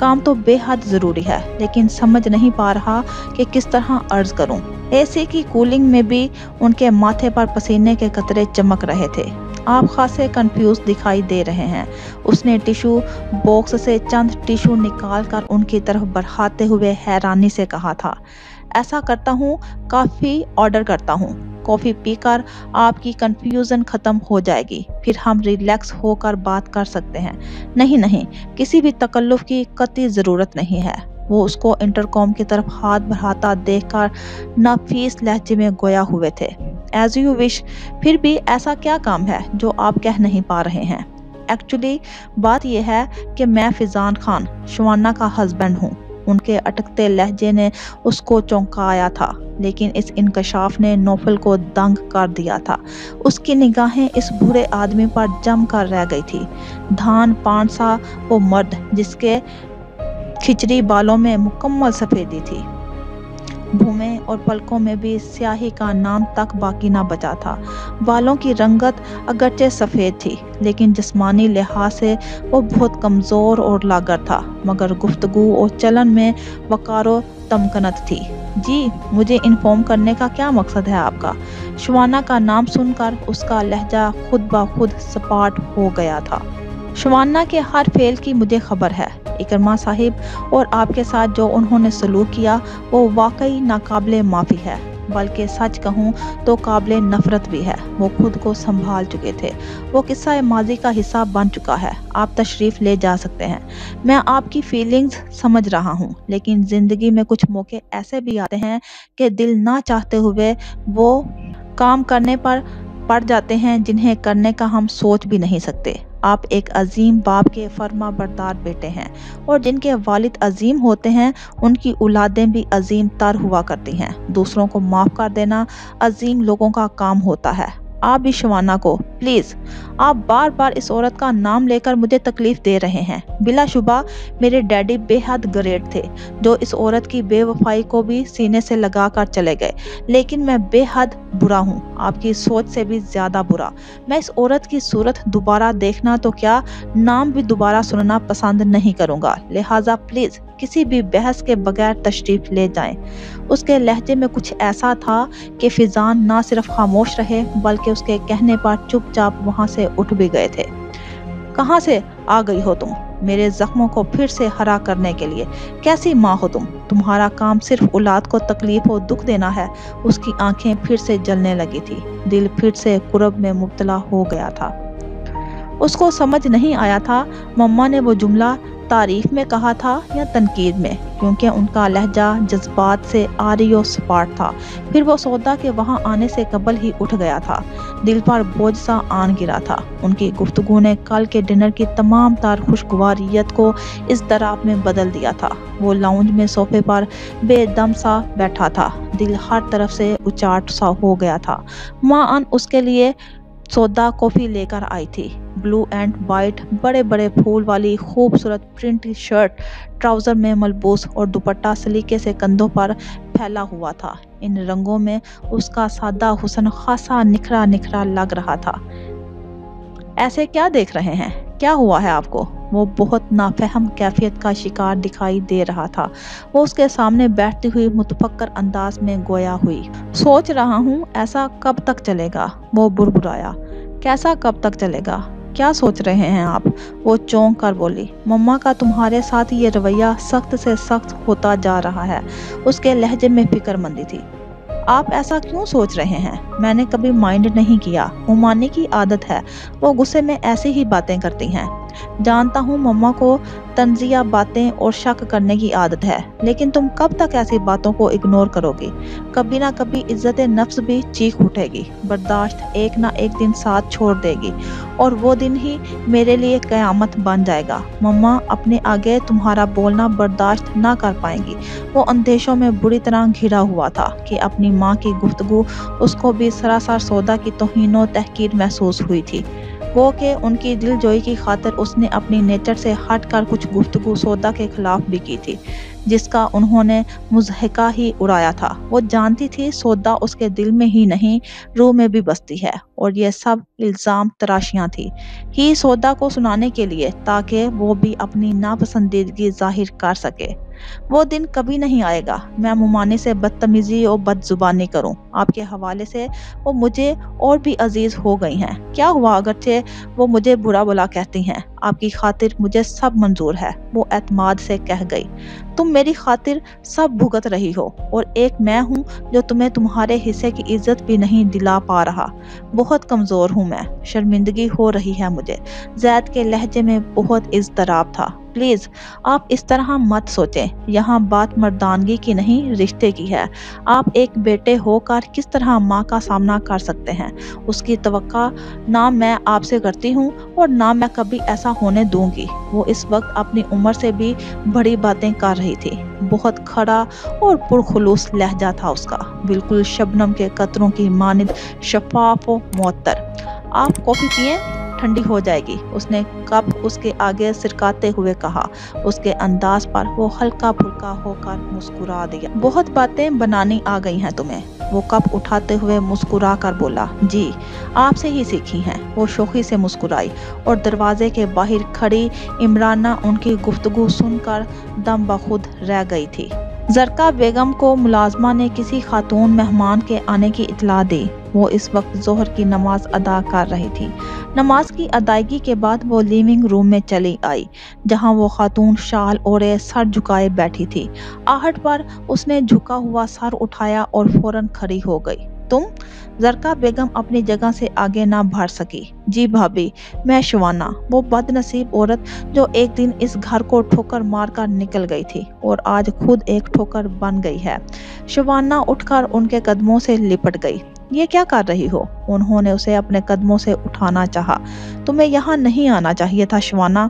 काम तो बेहद ज़रूरी है लेकिन समझ नहीं पा रहा कि किस तरह अर्ज करूँ। एसी की कूलिंग में भी उनके माथे पर पसीने के कतरे चमक रहे थे। आप खासे कंफ्यूज दिखाई दे रहे हैं। उसने टिशू बॉक्स से चंद टिशू निकाल कर उनकी तरफ बढ़ाते हुए हैरानी से कहा था, ऐसा करता हूँ, कॉफ़ी ऑर्डर करता हूँ। कॉफ़ी पीकर आपकी कंफ्यूजन ख़त्म हो जाएगी, फिर हम रिलैक्स होकर बात कर सकते हैं। नहीं नहीं, किसी भी तकल्लुफ़ की कतई ज़रूरत नहीं है। वो उसको इंटरकॉम की तरफ हाथ बढ़ाता देखकर नाफीस लहजे में गोया हुए थे। As you wish. फिर भी ऐसा क्या काम है जो आप कह नहीं पा रहे हैं? एक्चुअली बात यह है कि मैं फिजान खान शवाना का हस्बैंड हूँ। उनके अटकते लहजे ने उसको चौंकाया था, लेकिन इस इंकशाफ ने नौफल को दंग कर दिया था। उसकी निगाहें इस बुरे आदमी पर जम कर रह गई थी। धान पान सा वो मर्द जिसके खिचड़ी बालों में मुकम्मल सफ़ेदी थी, भूमे और पलकों में भी स्याही का नाम तक बाकी ना बचा था। बालों की रंगत अगरचे सफ़ेद थी लेकिन जिस्मानी लिहाज से वो बहुत कमज़ोर और लागर था, मगर गुफ्तगू और चलन में वकारो तमकनत थी। जी, मुझे इन्फॉर्म करने का क्या मकसद है आपका? शवाना का नाम सुनकर उसका लहजा खुद ब खुद सपाट हो गया था। शवाना के हर फेल की मुझे खबर है। इकरमा साहिब और आपके साथ जो उन्होंने सलूक किया वो वाकई नाकाबिले माफ़ी है, बल्कि सच कहूँ तो काबिले नफ़रत भी है। वो खुद को संभाल चुके थे। वो किस्सा माजी का हिस्सा बन चुका है। आप तशरीफ़ ले जा सकते हैं। मैं आपकी फीलिंग्स समझ रहा हूँ, लेकिन ज़िंदगी में कुछ मौके ऐसे भी आते हैं कि दिल ना चाहते हुए वो काम करने पर पड़ जाते हैं जिन्हें करने का हम सोच भी नहीं सकते। आप एक अजीम बाप के फर्मा बरदार बेटे हैं और जिनके वालिद अजीम होते हैं उनकी औलादें भी अजीम तर हुआ करती हैं। दूसरों को माफ़ कर देना अजीम लोगों का काम होता है। आप भी शवाना को प्लीज, आप बार बार इस औरत का नाम लेकर मुझे तकलीफ दे रहे हैं। बिला शुबा मेरे डैडी बेहद ग्रेट थे, जो इस औरत की बेवफाई को भी सीने से लगा कर चले गए, लेकिन मैं बेहद बुरा हूँ, आपकी सोच से भी ज्यादा बुरा। मैं इस औरत की सूरत दोबारा देखना तो क्या, नाम भी दोबारा सुनना पसंद नहीं करूँगा, लिहाजा प्लीज किसी भी बहस के बगैर तशरीफ ले जाएं। उसके लहजे में कुछ ऐसा था कि फिजान ना सिर्फ खामोश रहे बल्कि उसके कहने पर चुपचाप वहां से उठ भी गए थे। कहाँ से आ गई हो तुम मेरे जख्मों को फिर से हरा करने के लिए? कैसी माँ हो तुम? तुम्हारा काम सिर्फ औलाद को तकलीफ और दुख देना है। उसकी आंखें फिर से जलने लगी थी, दिल फिर से कुरब में मुब्तला हो गया था। उसको समझ नहीं आया था मम्मा ने वो जुमला तारीफ में कहा था या तनकीद में, क्योंकि उनका लहजा जज्बात से आरी और सपाट था। फिर वो सौदा के वहां आने से कबल ही उठ गया था, दिल पर बोझ सा आन गिरा था। उनकी गुफ्तगू ने कल के डिनर की तमाम तार खुशगवारियत को इस दराब में बदल दिया था। वो लाउंज में सोफे पर बेदम सा बैठा था, दिल हर तरफ से उचाट सा हो गया था। मां उसके लिए सौदा कॉफी लेकर आई थी। ब्लू एंड वाइट बड़े बड़े फूल वाली खूबसूरत प्रिंट शर्ट, ट्राउजर में मलबूस और दुपट्टा सलीके से कंधों पर फैला हुआ था। इन रंगों में उसका सादा हुस्न खासा निखरा निखरा लग रहा था। ऐसे क्या देख रहे हैं? क्या हुआ है आपको? वो बहुत नाफहम कैफियत का शिकार दिखाई दे रहा था। वो उसके सामने बैठती हुई मुतफक्कर अंदाज में गोया हुई। सोच रहा हूँ ऐसा कब तक चलेगा? वो बुड़बुड़ाया। कैसा कब तक चलेगा? क्या सोच रहे हैं आप? वो चौंक कर बोली। मम्मा का तुम्हारे साथ ये रवैया सख्त से सख्त होता जा रहा है। उसके लहजे में फिक्रमंदी थी। आप ऐसा क्यों सोच रहे हैं? मैंने कभी माइंड नहीं किया, मुमानी की आदत है, वो गुस्से में ऐसी ही बातें करती हैं। जानता हूँ मम्मा को तंजिया बातें और शक करने की आदत है, लेकिन तुम कब तक ऐसी बातों को इग्नोर करोगी? कभी ना कभी इज्जत नफ्स भी चीख उठेगी। बर्दाश्त एक ना एक दिन साथ छोड़ देगी और वो दिन ही मेरे लिए कयामत बन जाएगा। मम्मा अपने आगे तुम्हारा बोलना बर्दाश्त ना कर पाएंगी। वो अंदेशों में बुरी तरह घिरा हुआ था कि अपनी माँ की गुफ्तगू उसको भी सरासर सौदा की तौहीन तहकीर महसूस हुई थी। वो कि उनकी दिलजोई की खातिर उसने अपनी नेचर से हटकर कुछ गुफ्तगू सौदा के खिलाफ भी की थी, जिसका उन्होंने मुज़हिका ही उड़ाया था। वो जानती थी सौदा उसके दिल में ही नहीं रूह में भी बसती है, और ये सब इल्ज़ाम तराशियां थी ही सौदा को सुनाने के लिए, ताकि वो भी अपनी नापसंदीदगी जाहिर कर सके। वो दिन कभी नहीं आएगा मैं मुमानी से बदतमीजी और बदजुबानी करूं। आपके हवाले से वो मुझे और भी अजीज हो गई हैं। क्या हुआ अगरचे वो मुझे बुरा भला कहती हैं, आपकी खातिर मुझे सब मंजूर है, वो एतमाद से कह गई। तुम मेरी खातिर सब भुगत रही हो और एक मैं हूँ जो तुम्हें तुम्हारे हिस्से की इज्जत भी नहीं दिला पा रहा। बहुत कमजोर हूँ मैं, शर्मिंदगी हो रही है मुझे। जैद के लहजे में बहुत इज़्तिराब था। प्लीज आप इस तरह मत सोचें, यहाँ बात मर्दानगी की नहीं रिश्ते की है। आप एक बेटे होकर किस तरह माँ का सामना कर सकते हैं, उसकी तवक्का ना मैं आपसे करती हूँ और ना मैं कभी ऐसा होने दूंगी। वो इस वक्त अपनी उम्र से भी बड़ी बातें कर रही थी। बहुत खड़ा और पुरखुलूस लहजा था उसका, बिल्कुल शबनम के कतरों की मानिद शफाफ और मुअत्तर। आप कॉफी पिए, ठंडी हो जाएगी, उसने कप उसके आगे सिरकाते हुए कहा। उसके अंदाज पर वो हल्का फुल्का होकर मुस्कुरा दिया। बहुत बातें बनानी आ गई हैं तुम्हें, वो कप उठाते हुए मुस्कुरा कर बोला। जी आपसे ही सीखी हैं। वो शोखी से मुस्कुराई और दरवाजे के बाहर खड़ी इमराना उनकी गुफ्तगू सुनकर दम बखुद रह गई थी। जरका बेगम को मुलाजमा ने किसी खातून मेहमान के आने की इतला दी। वो इस वक्त जोहर की नमाज अदा कर रही थी। नमाज की अदायगी के बाद वो लिविंग रूम में चली आई, जहां वो खातून शाल ओढ़े सर झुकाए बैठी थी। आहट पर उसने झुका हुआ सर उठाया और फौरन खड़ी हो गई। तुम? जरका बेगम अपनी जगह से आगे ना बढ़ सकी। जी भाभी, मैं शवाना, वो बदनसीब औरत जो एक दिन इस घर को ठोकर मारकर निकल गई थी और आज खुद एक ठोकर बन गई है। शवाना उठकर उनके कदमों से लिपट गई। ये क्या कर रही हो? उन्होंने उसे अपने कदमों से उठाना चाहा। तुम्हें यहाँ नहीं आना चाहिए था शवाना,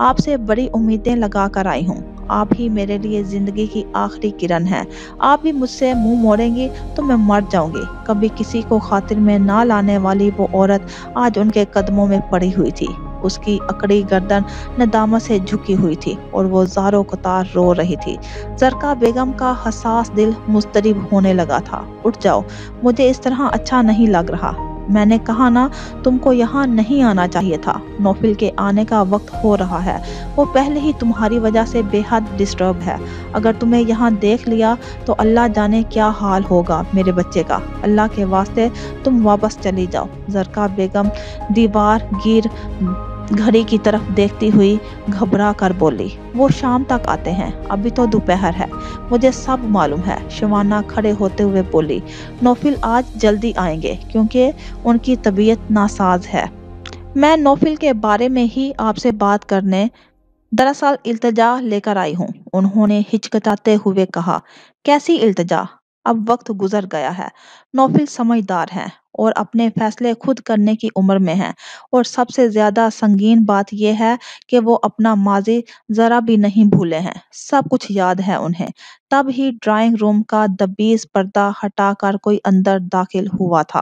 आपसे बड़ी उम्मीदें लगा कर आई हूँ। آپ ہی میرے لیے زندگی کی آخری کرن ہیں۔ آپ بھی مجھ سے منہ موڑیں گی تو میں مر جاؤں گی۔ کبھی کسی کو خاطر میں نہ لانے والی وہ عورت آج ان کے قدموں میں پڑی ہوئی تھی۔ اس کی اکڑی گردن ندامت سے جھکی ہوئی تھی اور وہ زاروں قطار رو رہی تھی۔ زرقا بیگم کا حساس دل مضطرب ہونے لگا تھا۔ اٹھ جاؤ، مجھے اس طرح اچھا نہیں لگ رہا۔ میں نے کہا نا، تم کو یہاں نہیں آنا چاہیے تھا۔ نوفل کے آنے کا وقت ہو رہا ہے۔ وہ پہلے ہی تمہاری وجہ سے بے حد ڈسٹرب ہے۔ اگر تمہیں یہاں دیکھ لیا تو اللہ جانے کیا حال ہوگا میرے بچے کا۔ اللہ کے واسطے تم واپس چلی جاؤ۔ زرقا بیگم دیوار گیر گھڑی کی طرف دیکھتی ہوئی گھبرا کر بولی، وہ شام تک آتے ہیں، ابھی تو دوپہر ہے۔ مجھے سب معلوم ہے، شوانہ کھڑے ہوتے ہوئے بولی۔ نوفل آج جلدی آئیں گے کیونکہ ان کی طبیعت ناساز ہے۔ میں نوفل کے بارے میں ہی آپ سے بات کرنے دراصل التجا لے کر آئی ہوں، انہوں نے ہچکچاتے ہوئے کہا۔ کیسی التجا؟ اب وقت گزر گیا ہے۔ نوفل سمجھدار ہیں اور اپنے فیصلے خود کرنے کی عمر میں ہیں، اور سب سے زیادہ سنگین بات یہ ہے کہ وہ اپنا ماضی ذرا بھی نہیں بھولے ہیں، سب کچھ یاد ہے انہیں۔ تب ہی ڈرائنگ روم کا دبیز پردہ ہٹا کر کوئی اندر داخل ہوا تھا۔